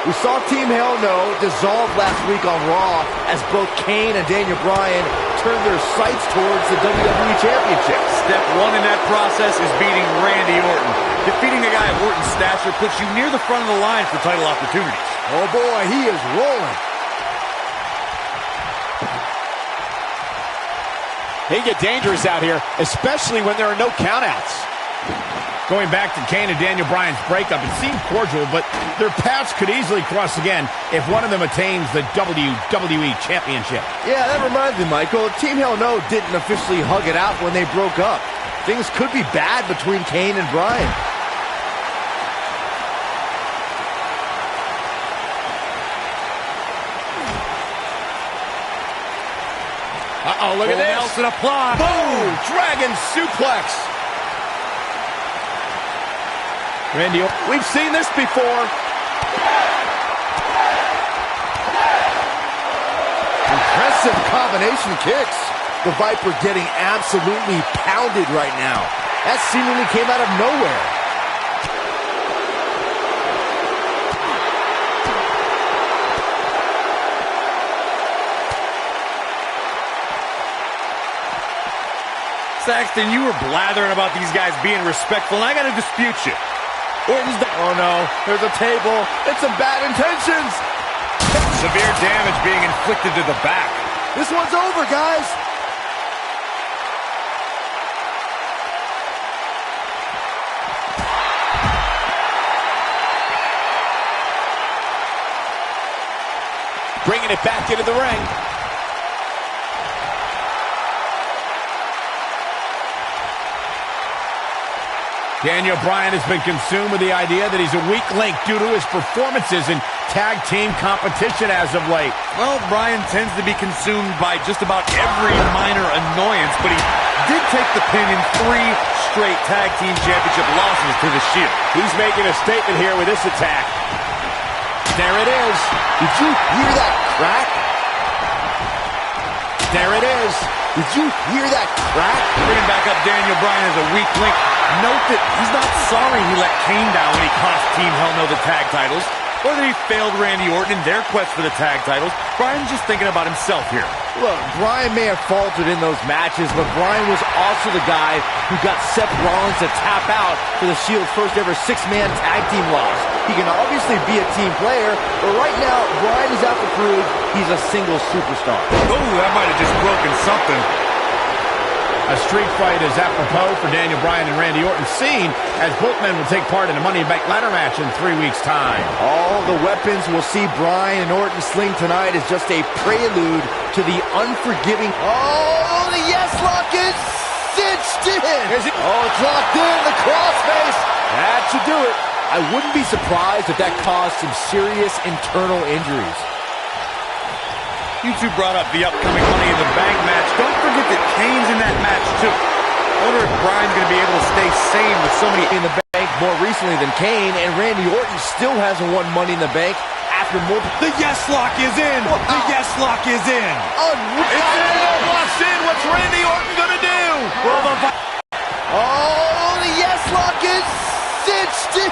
We saw Team Hell No dissolve last week on Raw as both Kane and Daniel Bryan turned their sights towards the WWE Championship. Step one in that process is beating Randy Orton. Defeating a guy of Orton's stature puts you near the front of the line for title opportunities. Oh boy, he is rolling. They get dangerous out here, especially when there are no countouts. Going back to Kane and Daniel Bryan's breakup, it seemed cordial, but their paths could easily cross again if one of them attains the WWE Championship. Yeah, that reminds me, Michael. Team Hell No didn't officially hug it out when they broke up. Things could be bad between Kane and Bryan. Uh-oh, look at this. Nelson applied. Boom! Dragon suplex. Randy, we've seen this before. Impressive combination kicks. The Viper getting absolutely pounded right now. That seemingly came out of nowhere. Saxton, you were blathering about these guys being respectful, and I got to dispute you. Orton's oh no, there's a table. It's some bad intentions. Severe damage being inflicted to the back. This one's over, guys. Bringing it back into the ring. Daniel Bryan has been consumed with the idea that he's a weak link due to his performances in tag team competition as of late. Well, Bryan tends to be consumed by just about every minor annoyance, but he did take the pin in 3 straight tag team championship losses to the Shield. He's making a statement here with this attack. There it is. Did you hear that crack? There it is. Did you hear that crack? Bringing back up Daniel Bryan as a weak link. Note that he's not sorry he let Kane down when he cost Team Hell No the tag titles, or that he failed Randy Orton in their quest for the tag titles. Bryan's just thinking about himself here. Look, Bryan may have faltered in those matches, but Bryan was also the guy who got Seth Rollins to tap out for the Shield's first ever 6-man tag team loss. He can obviously be a team player, but right now, Bryan is out to prove he's a single superstar. Oh, that might have just broken something. A street fight is apropos for Daniel Bryan and Randy Orton, seen as both men will take part in a Money in the Bank ladder match in 3 weeks' time. All the weapons we'll see Bryan and Orton sling tonight is just a prelude to the unforgiving... Oh, the yes lock is cinched in! Oh, it's locked in, the crossface! That should do it. I wouldn't be surprised if that caused some serious internal injuries. You two brought up the upcoming Money in the Bank match. Don't forget that Kane's in that match, too. I wonder if Bryan's going to be able to stay sane with so many in the bank more recently than Kane, and Randy Orton still hasn't won Money in the Bank after more... The yes lock is in! Wow. The yes lock is in! It's in! Lock's in! What's Randy Orton going to do? Oh, the yes lock is cinched in!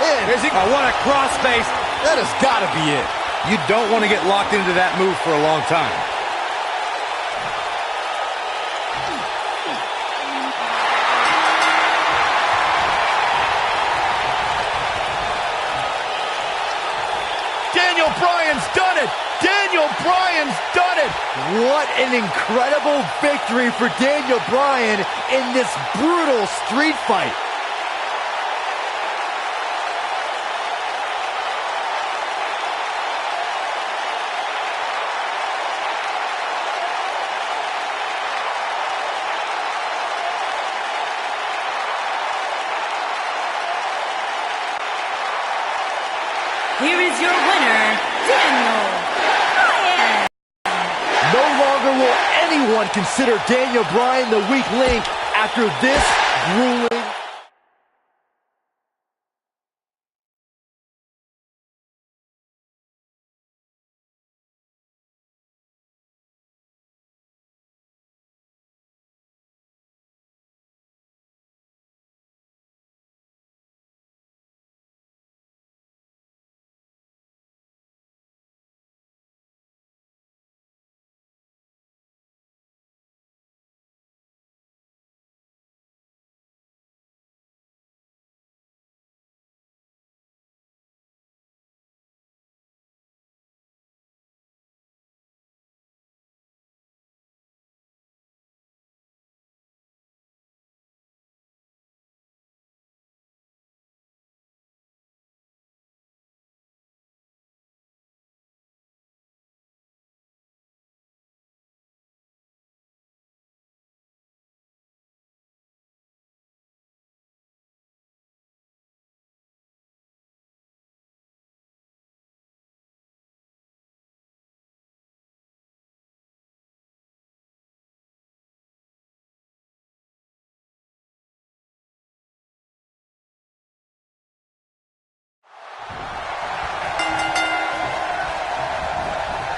What a crossface! That has got to be it. You don't want to get locked into that move for a long time. Daniel Bryan's done it! Daniel Bryan's done it! What an incredible victory for Daniel Bryan in this brutal street fight. Here is your winner, Daniel Bryan. No longer will anyone consider Daniel Bryan the weak link after this grueling...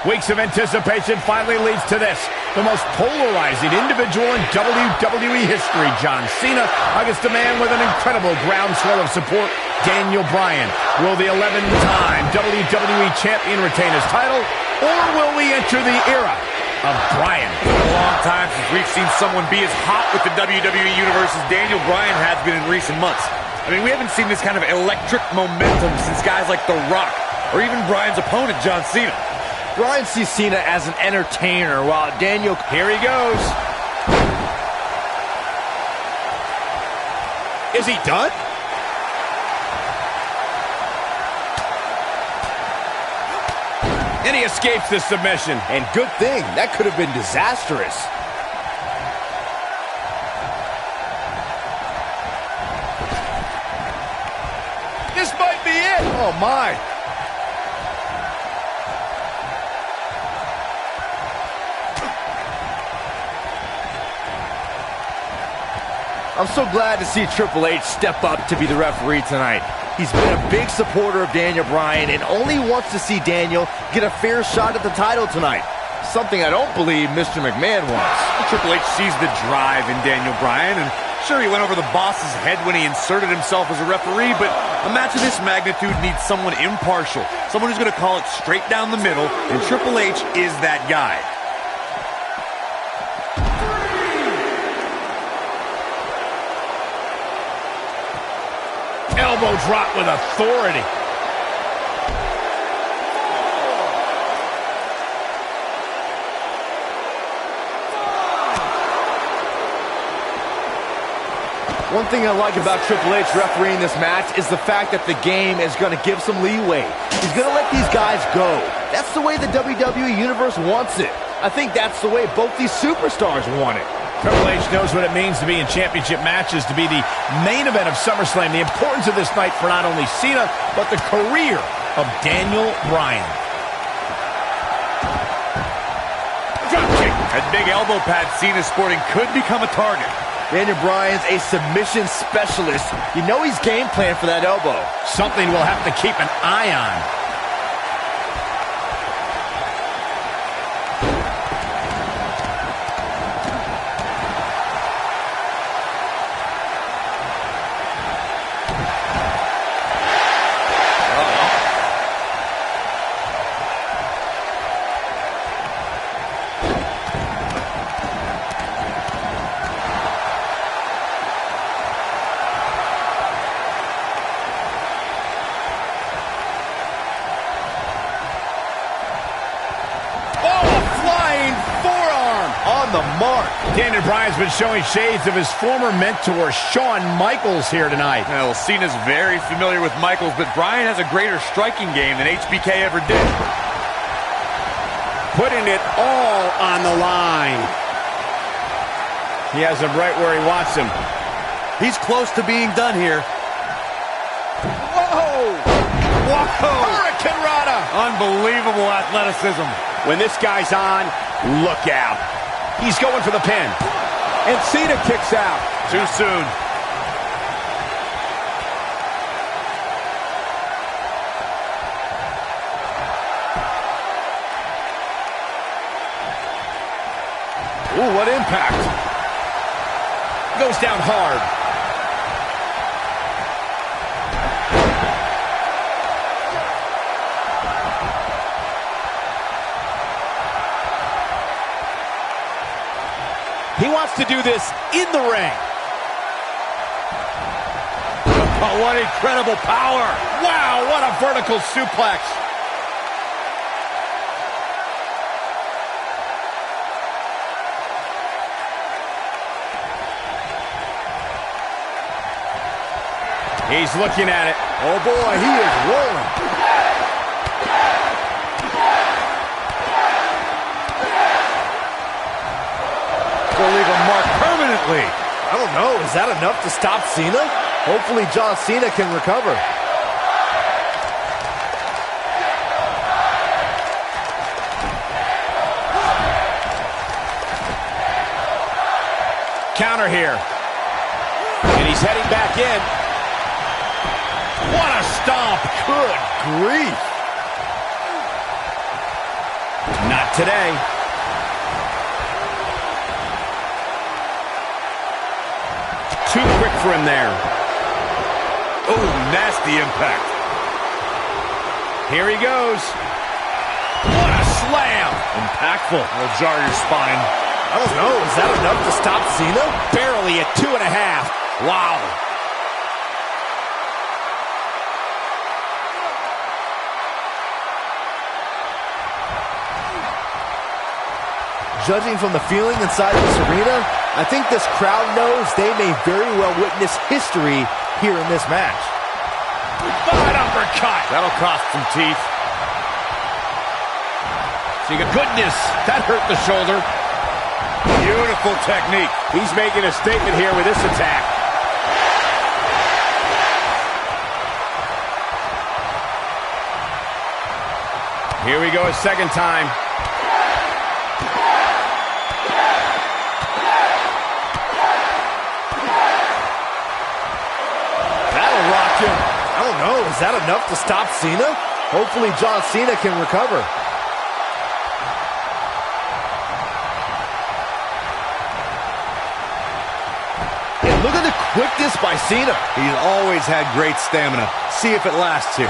Weeks of anticipation finally leads to this. The most polarizing individual in WWE history, John Cena, against a man with an incredible groundswell of support, Daniel Bryan. Will the 11-time WWE Champion retain his title, or will we enter the era of Bryan? It's been a long time since we've seen someone be as hot with the WWE Universe as Daniel Bryan has been in recent months. I mean, we haven't seen this kind of electric momentum since guys like The Rock, or even Bryan's opponent, John Cena. Bryan sees Cena as an entertainer, while Daniel... Here he goes. Is he done? And he escapes the submission. And good thing. That could have been disastrous. Oh, my. I'm so glad to see Triple H step up to be the referee tonight. He's been a big supporter of Daniel Bryan and only wants to see Daniel get a fair shot at the title tonight. Something I don't believe Mr. McMahon wants. Triple H sees the drive in Daniel Bryan, and sure, he went over the boss's head when he inserted himself as a referee, but a match of this magnitude needs someone impartial, someone who's going to call it straight down the middle, and Triple H is that guy. Elbow drop with authority. One thing I like about Triple H refereeing this match is the fact that the game is going to give some leeway. He's going to let these guys go. That's the way the WWE Universe wants it. I think that's the way both these superstars want it. Triple H knows what it means to be in championship matches, to be the main event of SummerSlam. The importance of this night for not only Cena, but the career of Daniel Bryan. Dropkick. That big elbow pad Cena's sporting could become a target. Daniel Bryan's a submission specialist. You know he's game planned for that elbow. Something we'll have to keep an eye on. The mark. Daniel Bryan's been showing shades of his former mentor, Shawn Michaels, here tonight. Well, Cena's very familiar with Michaels, but Bryan has a greater striking game than HBK ever did. Putting it all on the line. He has him right where he wants him. He's close to being done here. Whoa! Whoa! Hurricane Rana! Unbelievable athleticism. When this guy's on, look out. He's going for the pin. And Cena kicks out. Too soon. Ooh, what impact. Goes down hard. He wants to do this in the ring. Oh, what incredible power. Wow, what a vertical suplex. He's looking at it. Oh, boy, he is rolling. Will leave a mark permanently. I don't know. Is that enough to stop Cena? Hopefully John Cena can recover. Counter here. And he's heading back in. What a stomp. Good grief. Not today. Too quick for him there. Oh, nasty impact. Here he goes. What a slam. Impactful. Will jar your spine. I don't know. Is that enough to stop Cena? Barely at 2.5. Wow. Judging from the feeling inside this arena, I think this crowd knows they may very well witness history here in this match. Bad uppercut. That'll cost some teeth. Goodness, that hurt the shoulder. Beautiful technique. He's making a statement here with this attack. Here we go a second time. That'll rock him. I don't know, is that enough to stop Cena? Hopefully John Cena can recover. And look at the quickness by Cena. He's always had great stamina. See if it lasts here.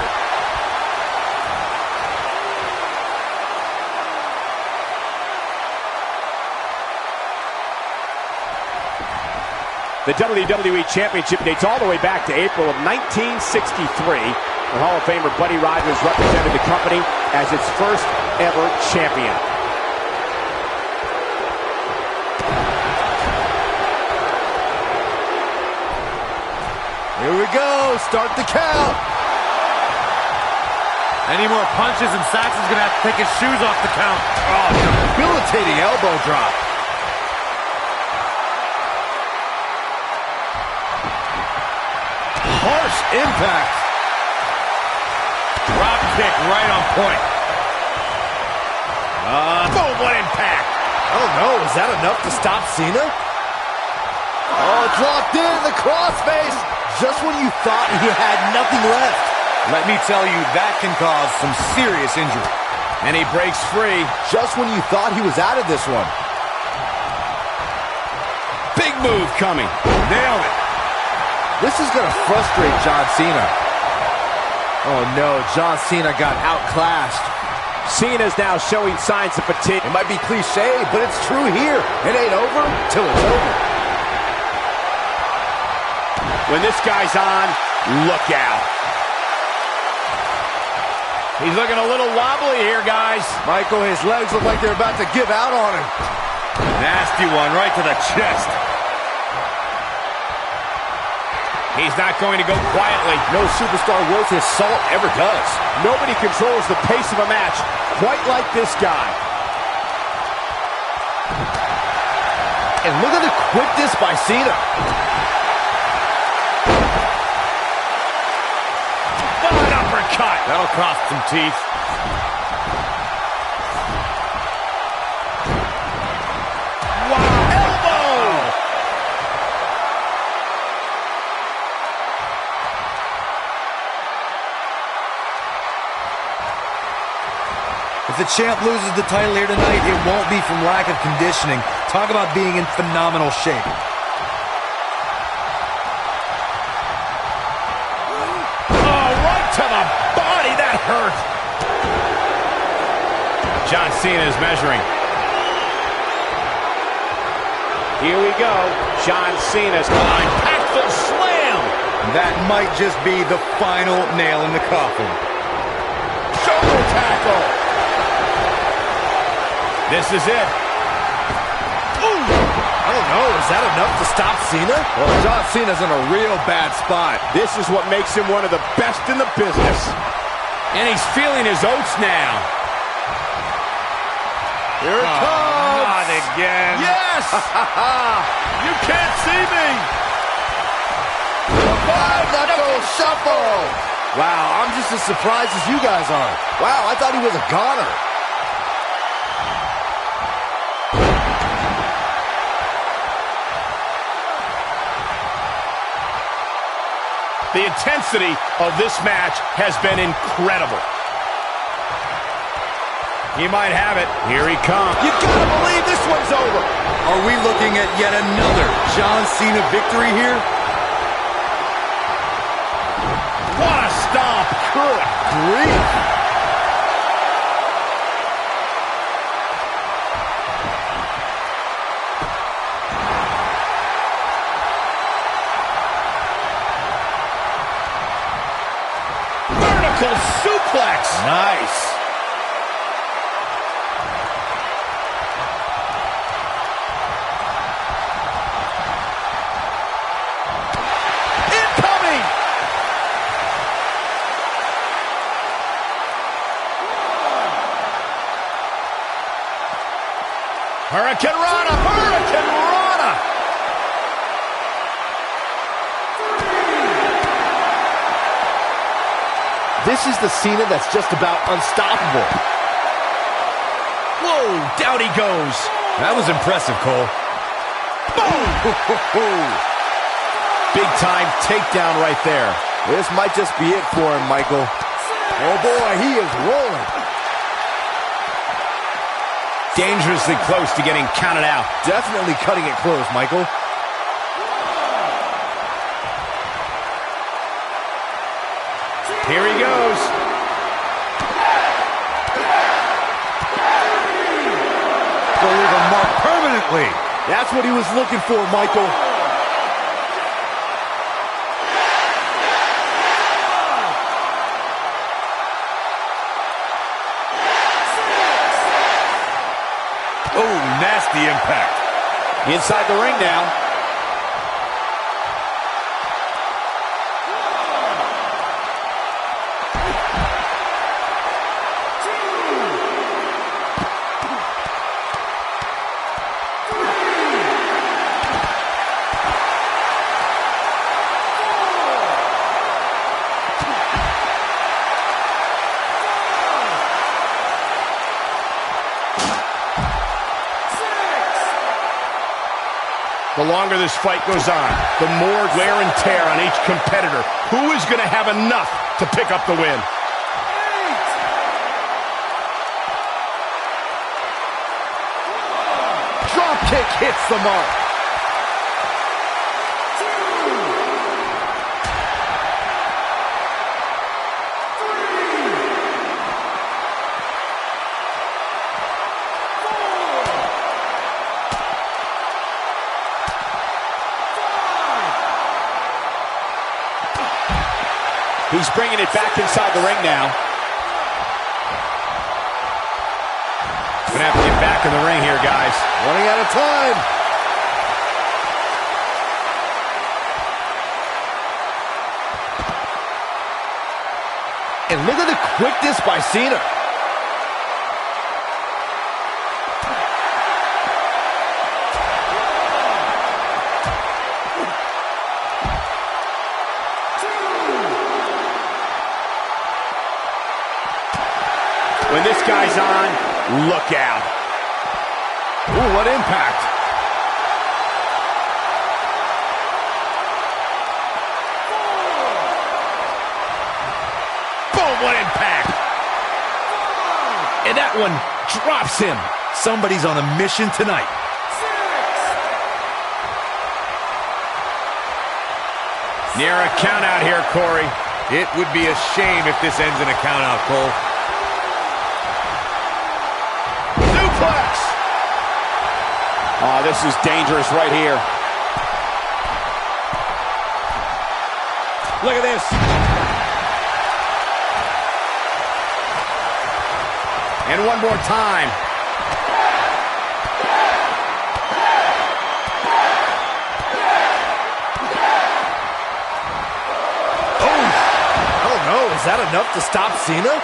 The WWE Championship dates all the way back to April of 1963, when Hall of Famer Buddy Rogers represented the company as its first ever champion. Here we go, start the count. Any more punches and Saxon's gonna have to take his shoes off the count. Oh, debilitating elbow drop. Harsh impact. Drop kick right on point. Boom, what impact. I don't know, is that enough to stop Cena? Oh, it's locked in, the crossface. Just when you thought he had nothing left. Let me tell you, that can cause some serious injury. And he breaks free. Just when you thought he was out of this one. Big move coming. Nailed it. This is going to frustrate John Cena. Oh no, John Cena got outclassed. Cena's now showing signs of fatigue. It might be cliche, but it's true here. It ain't over till it's over. When this guy's on, look out. He's looking a little wobbly here, guys. Michael, his legs look like they're about to give out on him. Nasty one right to the chest. He's not going to go quietly. No superstar worth his salt ever does. Nobody controls the pace of a match quite like this guy. And look at the quickness by Cena. An uppercut. That'll cost some teeth. Wow, elbow. If the champ loses the title here tonight, it won't be from lack of conditioning. Talk about being in phenomenal shape. To the body, that hurt. John Cena is measuring. Here we go. John Cena's impactful slam. That might just be the final nail in the coffin. Shoulder tackle. This is it. Ooh. I don't know, is that enough to stop Cena? Well, John Cena's in a real bad spot. This is what makes him one of the best in the business. And he's feeling his oats now. Here it comes. Not again. Yes. You can't see me. The five-knuckle shuffle. Wow, I'm just as surprised as you guys are. Wow, I thought he was a goner. The intensity of this match has been incredible. He might have it. Here he comes. You gotta believe this one's over. Are we looking at yet another John Cena victory here? What a stomp. Good grief. Suplex. Nice. Incoming. Hurricane Rana. Hurricane Rana. This is the Cena that's just about unstoppable. Whoa, down he goes. That was impressive, Cole. Boom! Big time takedown right there. This might just be it for him, Michael. Oh boy, he is rolling. Dangerously close to getting counted out. Definitely cutting it close, Michael. Here he goes. They'll leave a mark permanently. That's what he was looking for, Michael. Oh, nasty impact. Inside the ring now. The longer this fight goes on, the more wear and tear on each competitor. Who is going to have enough to pick up the win? Drop kick hits the mark. He's bringing it back inside the ring now. Gonna have to get back in the ring here, guys. Running out of time. And look at the quickness by Cena. When this guy's on, look out. Ooh, what impact. Boom, what impact. And that one drops him. Somebody's on a mission tonight. Near a count out here, Corey. It would be a shame if this ends in a count out, Cole. Oh, this is dangerous right here. Look at this. And one more time. Oh, I don't know. Is that enough to stop Cena?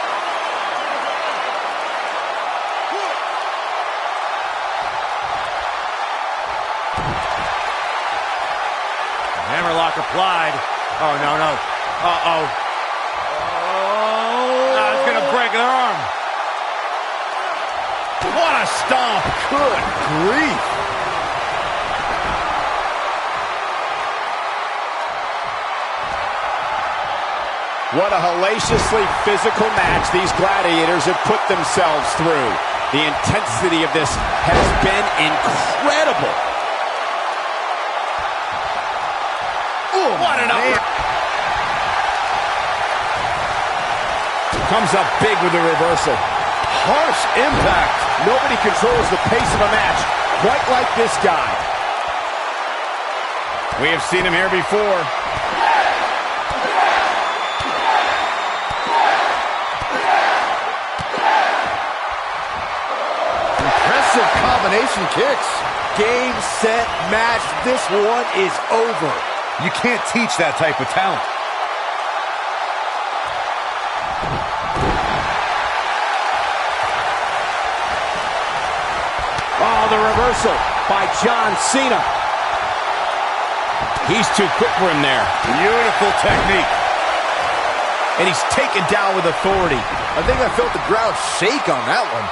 Hammerlock applied. Oh, no. Uh-oh. Oh, it's going to break their arm. What a stomp. Good grief. What a hellaciously physical match these gladiators have put themselves through. The intensity of this has been incredible. Ooh, what an upper. Comes up big with the reversal. Harsh impact. Nobody controls the pace of a match quite like this guy. We have seen him here before. Impressive combination kicks. Game, set, match. This one is over. You can't teach that type of talent. Oh, the reversal by John Cena. He's too quick for him there. Beautiful technique. And he's taken down with authority. I think I felt the ground shake on that one.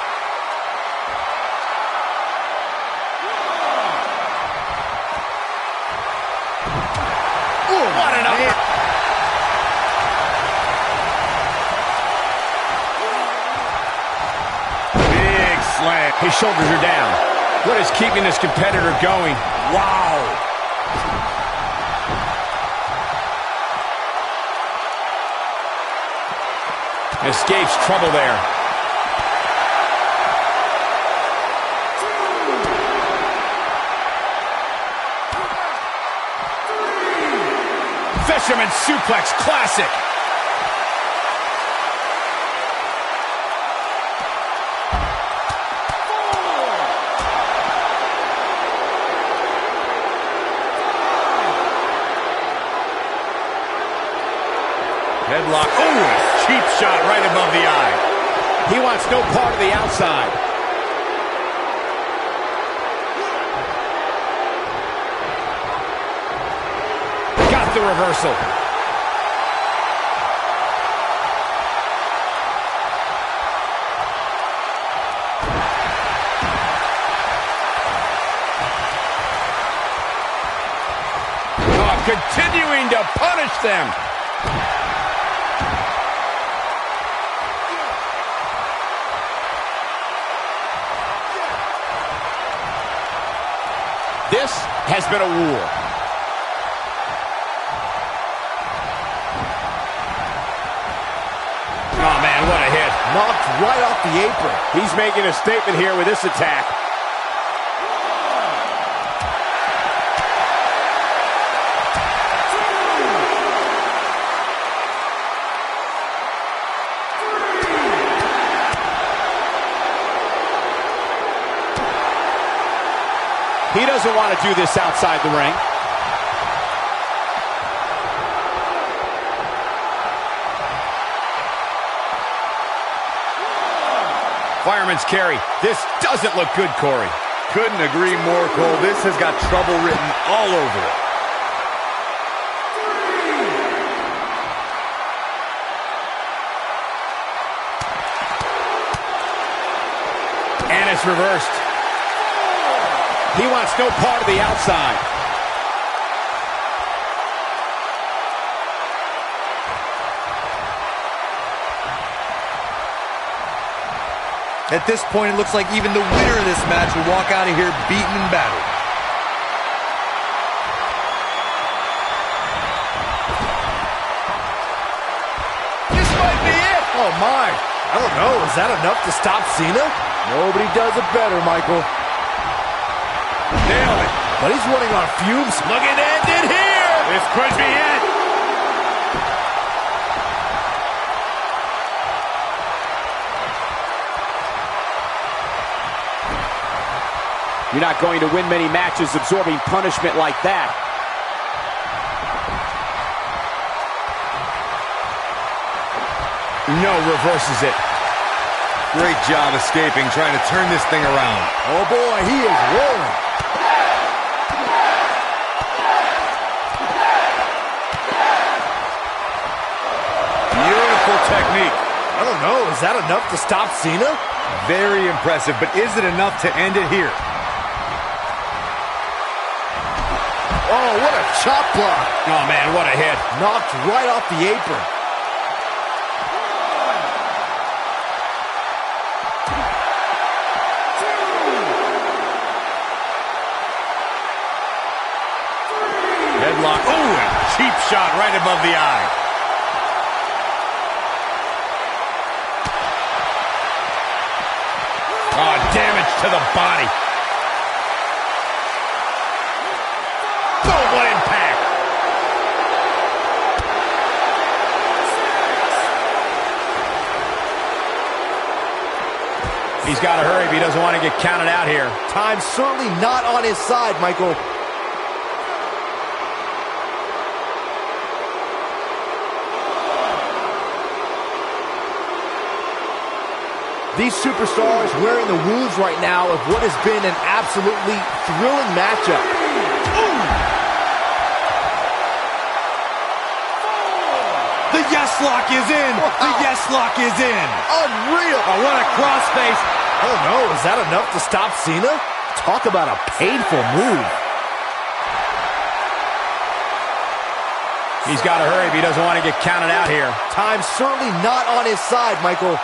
man. Big slam. His shoulders are down. What is keeping this competitor going? Wow. Escapes trouble there. Fisherman suplex, classic. Headlock. Oh, cheap shot right above the eye. He wants no part of the outside. Got the reversal. Oh, continuing to punish them. This has been a war. Oh, man, what a hit. Knocked right off the apron. He's making a statement here with this attack. He doesn't want to do this outside the ring. Fireman's carry. This doesn't look good, Corey. Couldn't agree more, Cole. This has got trouble written all over it. And it's reversed. He wants no part of the outside. At this point, it looks like even the winner of this match will walk out of here beaten and battered. This might be it. Oh, my. I don't know. Is that enough to stop Cena? Nobody does it better, Michael. Nailed it. But he's running on fumes. Looking to end it here. This could be it. You're not going to win many matches absorbing punishment like that. No, reverses it. Great job escaping, trying to turn this thing around. Oh, boy, he is rolling. Beautiful technique. I don't know. Is that enough to stop Cena? Very impressive, but is it enough to end it here? Oh, what a chop block. Oh, man, what a hit. Knocked right off the apron. Headlock. Oh, and cheap shot right above the eye. Oh, damage to the body. Oh, what impact. He's got to hurry if he doesn't want to get counted out here. Time's certainly not on his side, Michael. These superstars wearing the wounds right now of what has been an absolutely thrilling matchup. Ooh. The yes lock is in. Wow. The yes lock is in. Unreal. Oh, what a crossface. I don't know. Is that enough to stop Cena? Talk about a painful move. He's got to hurry if he doesn't want to get counted out here. Time's certainly not on his side, Michael.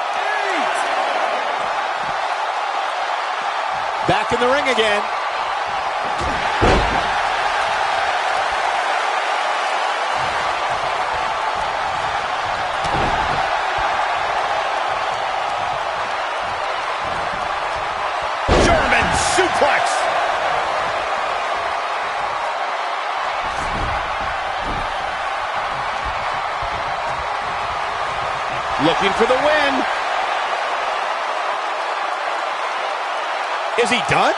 Back in the ring again. German suplex. Looking for the win. Is he done?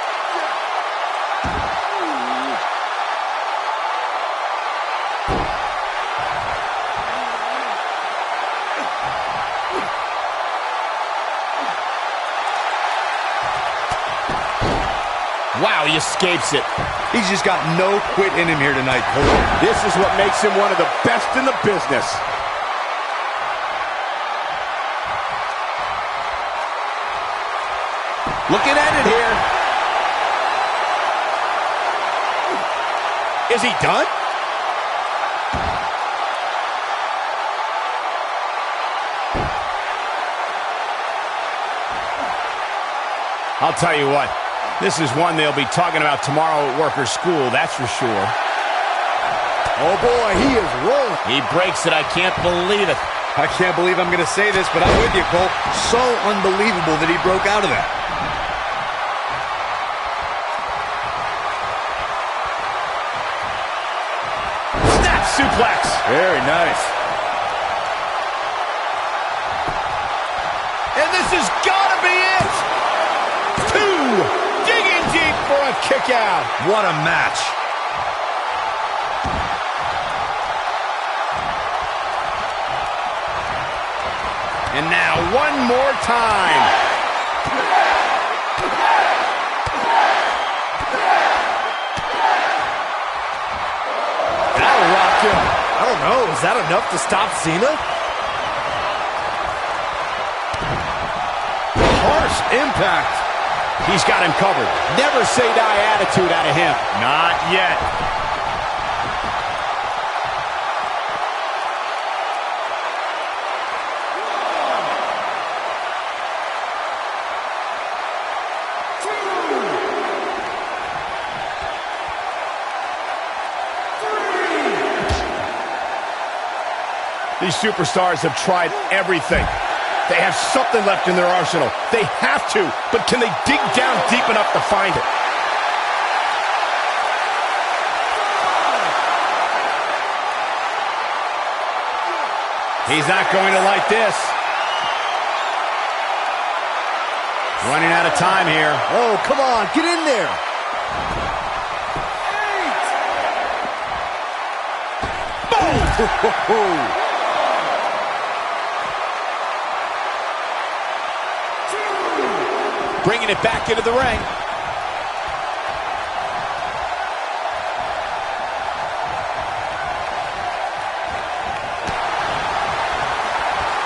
Wow, he escapes it. He's just got no quit in him here tonight, Cole. This is what makes him one of the best in the business. Looking at it here. Is he done? I'll tell you what, this is one they'll be talking about tomorrow at workers' school, that's for sure. Oh boy, he is rolling. He breaks it, I can't believe it. I can't believe I'm going to say this, but I'm with you, Cole. So unbelievable that he broke out of that. Snap suplex. Very nice. And this has got to be it. Two. Digging deep for a kick out. What a match. And now one more time. That'll rock him. I don't know, is that enough to stop Cena? Harsh impact. He's got him covered. Never say die attitude out of him. Not yet. These superstars have tried everything. They have something left in their arsenal. They have to, but can they dig down deep enough to find it? He's not going to like this. Running out of time here. Oh, come on, get in there. Boom! Bringing it back into the ring.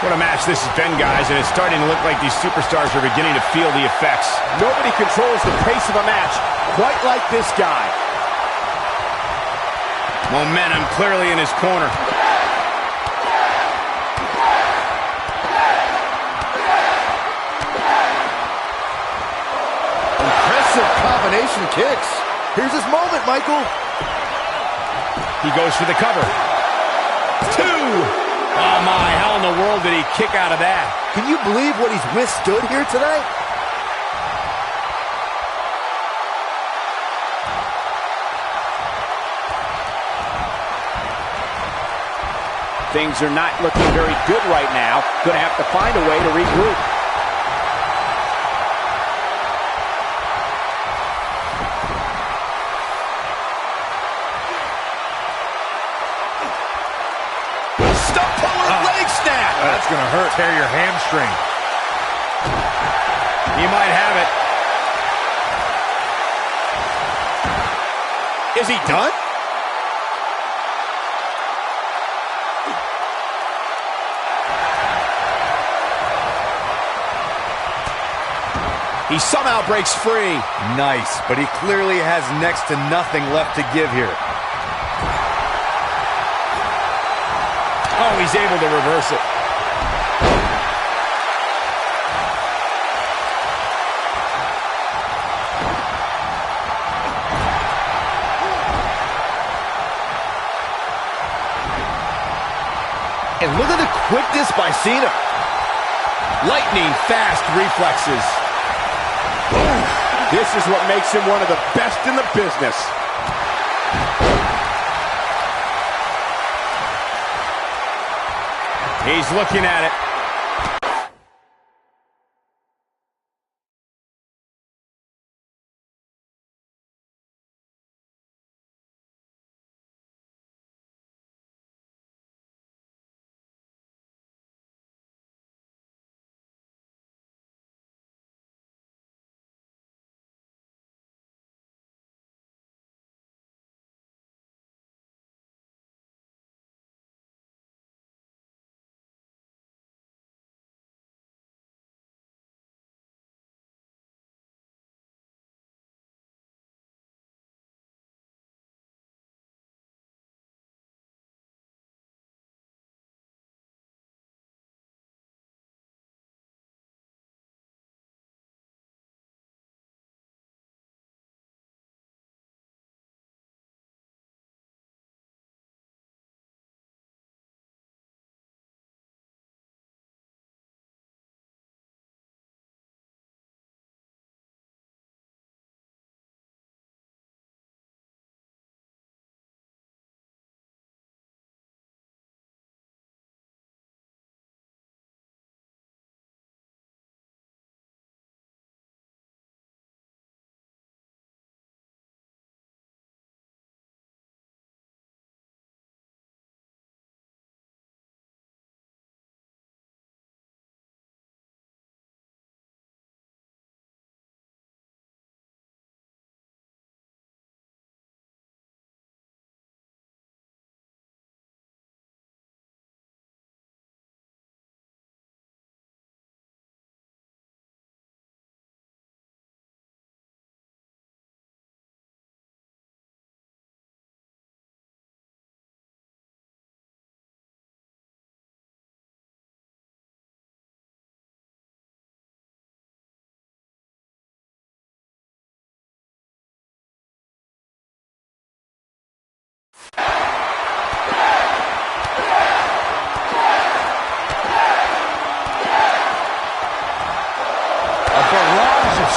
What a match this has been, guys, and it's starting to look like these superstars are beginning to feel the effects. Nobody controls the pace of a match quite like this guy. Momentum clearly in his corner. Combination kicks. Here's his moment, Michael. He goes for the cover. Two. Oh, my. How in the world did he kick out of that? Can you believe what he's withstood here tonight? Things are not looking very good right now. Going to have to find a way to regroup. That's going to hurt. Tear your hamstring. He might have it. Is he done? He somehow breaks free. Nice, but he clearly has next to nothing left to give here. Oh, he's able to reverse it. And look at the quickness by Cena. Lightning fast reflexes. This is what makes him one of the best in the business. He's looking at it.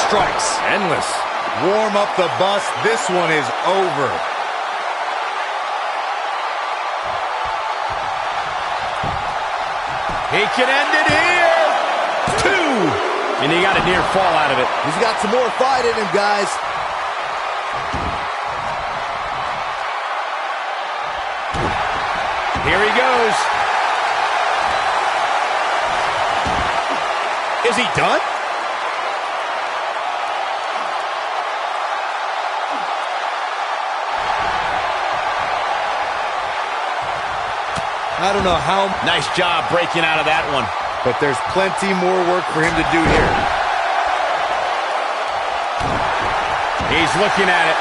Strikes. Endless. Warm up the bus. This one is over. He can end it here. 2. And he got a near fall out of it. He's got some more fight in him, guys. Here he goes. Is he done? I don't know how. Nice job breaking out of that one. But there's plenty more work for him to do here. He's looking at it.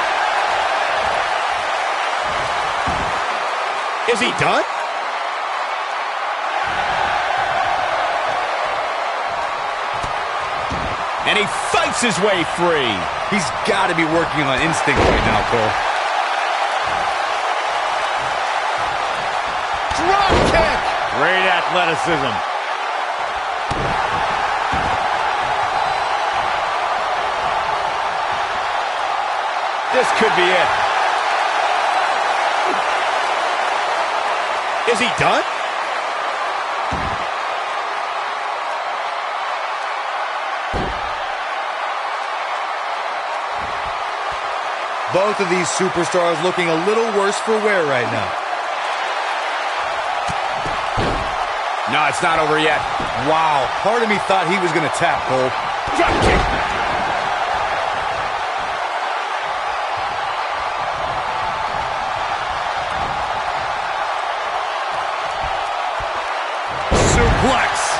Is he done? And he fights his way free. He's got to be working on instinct right now, Cole. Drop kick! Great athleticism. This could be it. Is he done? Both of these superstars looking a little worse for wear right now. No, it's not over yet. Wow, part of me thought he was going to tap, Cole. Drop kick. Suplex.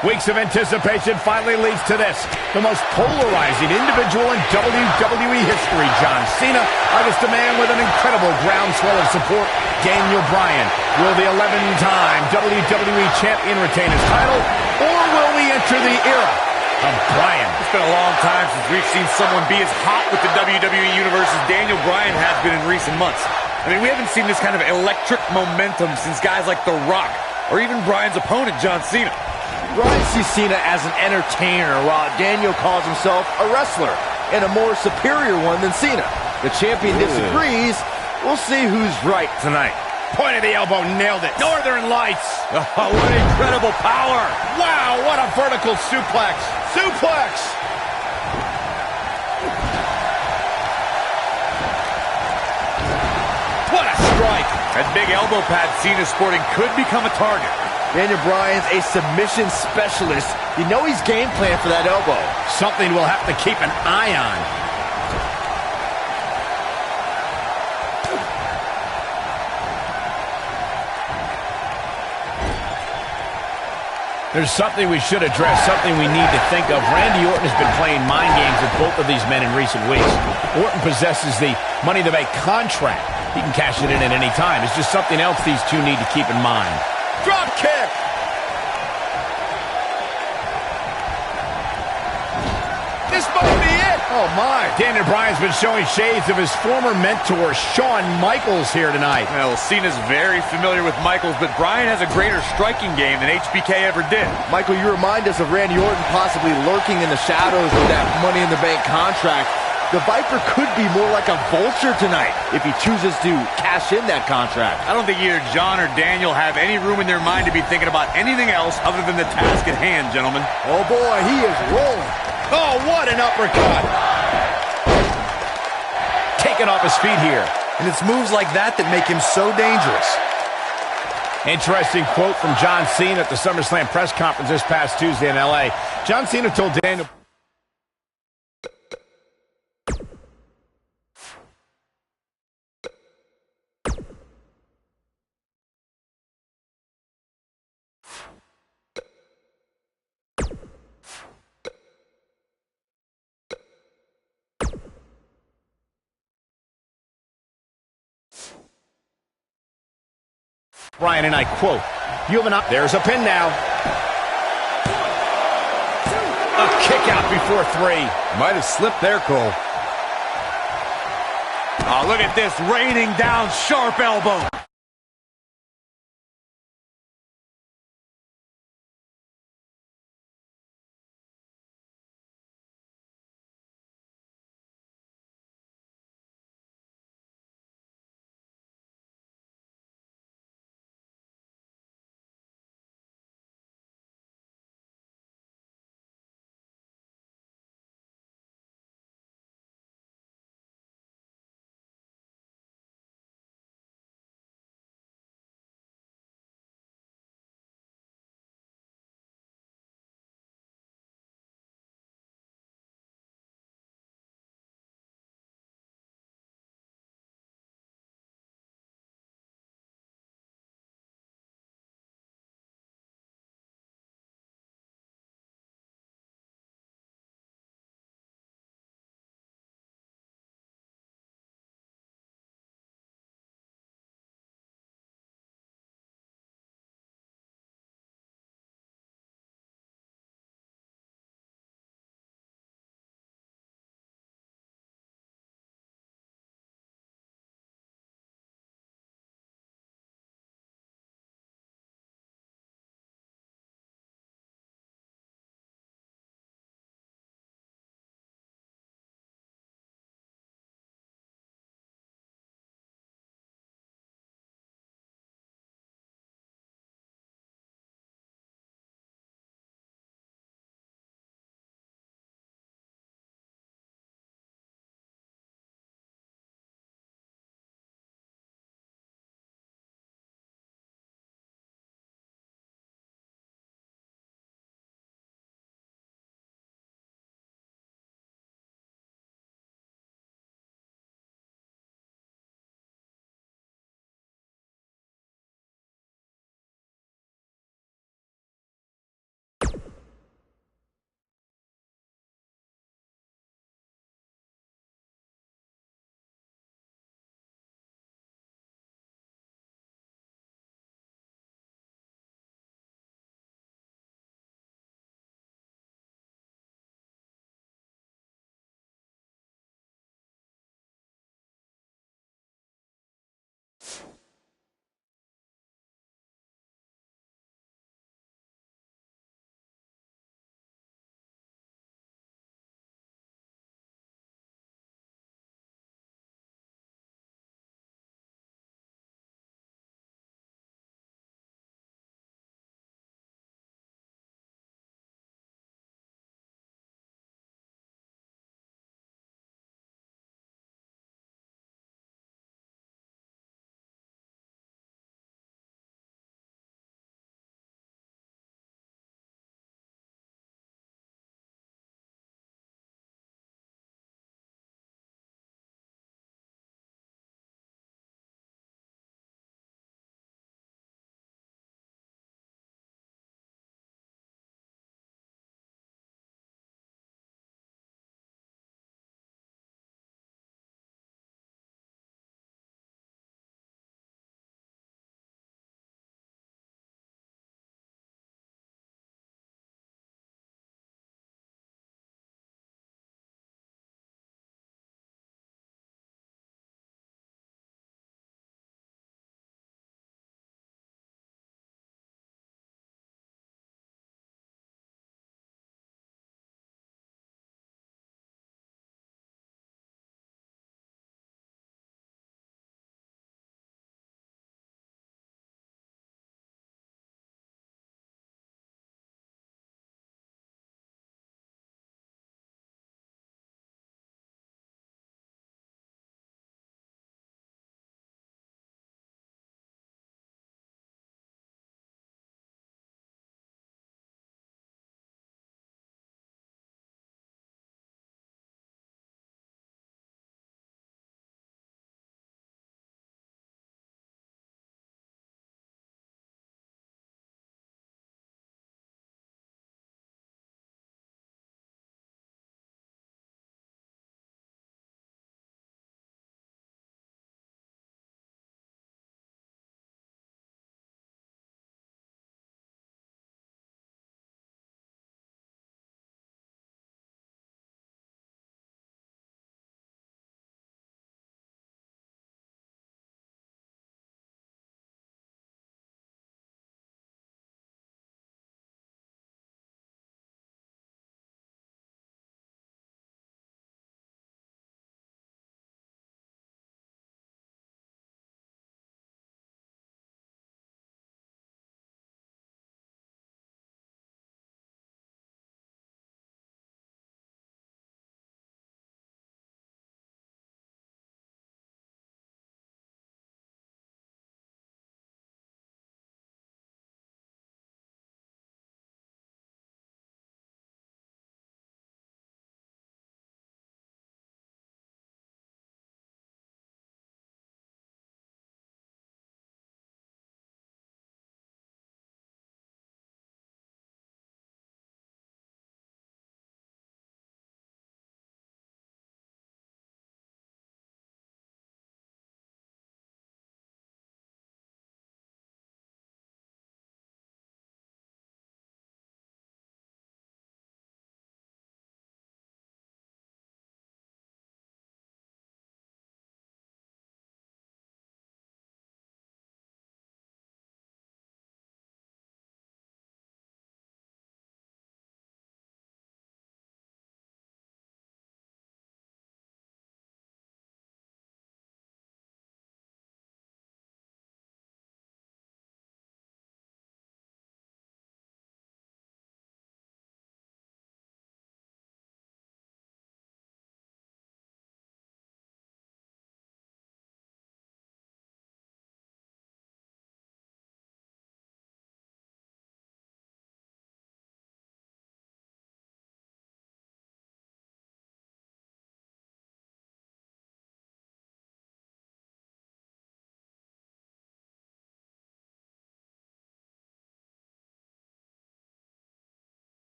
Weeks of anticipation finally leads to this. The most polarizing individual in WWE history, John Cena, against a man with an incredible groundswell of support, Daniel Bryan. Will the 11-time WWE Champion retain his title, or will we enter the era of Bryan? It's been a long time since we've seen someone be as hot with the WWE Universe as Daniel Bryan has been in recent months. I mean, we haven't seen this kind of electric momentum since guys like The Rock, or even Bryan's opponent, John Cena. Bryan sees Cena as an entertainer, while Daniel calls himself a wrestler, and a more superior one than Cena. The champion disagrees. We'll see who's right tonight. Point of the elbow, nailed it. Northern Lights. Oh, what incredible power. Wow, what a vertical suplex. Suplex. What a strike. That big elbow pad Cena sporting could become a target. Daniel Bryan's a submission specialist. You know he's game plan for that elbow. Something we'll have to keep an eye on. There's something we should address, something we need to think of. Randy Orton has been playing mind games with both of these men in recent weeks. Orton possesses the Money in the Bank contract. He can cash it in at any time. It's just something else these two need to keep in mind. Drop kick! This might be it! Oh, my. Daniel Bryan's been showing shades of his former mentor, Shawn Michaels, here tonight. Well, Cena's very familiar with Michaels, but Bryan has a greater striking game than HBK ever did. Michael, you remind us of Randy Orton possibly lurking in the shadows of that Money in the Bank contract. The Viper could be more like a vulture tonight if he chooses to cash in that contract. I don't think either John or Daniel have any room in their mind to be thinking about anything else other than the task at hand, gentlemen. Oh, boy, he is rolling. Oh, what an uppercut. Taken off his feet here. And it's moves like that that make him so dangerous. Interesting quote from John Cena at the SummerSlam press conference this past Tuesday in L.A. John Cena told Daniel... Bryan, and I quote, "You have an there's a pin now. A kick out before 3. Might have slipped there, Cole. Oh, look at this, raining down sharp elbow.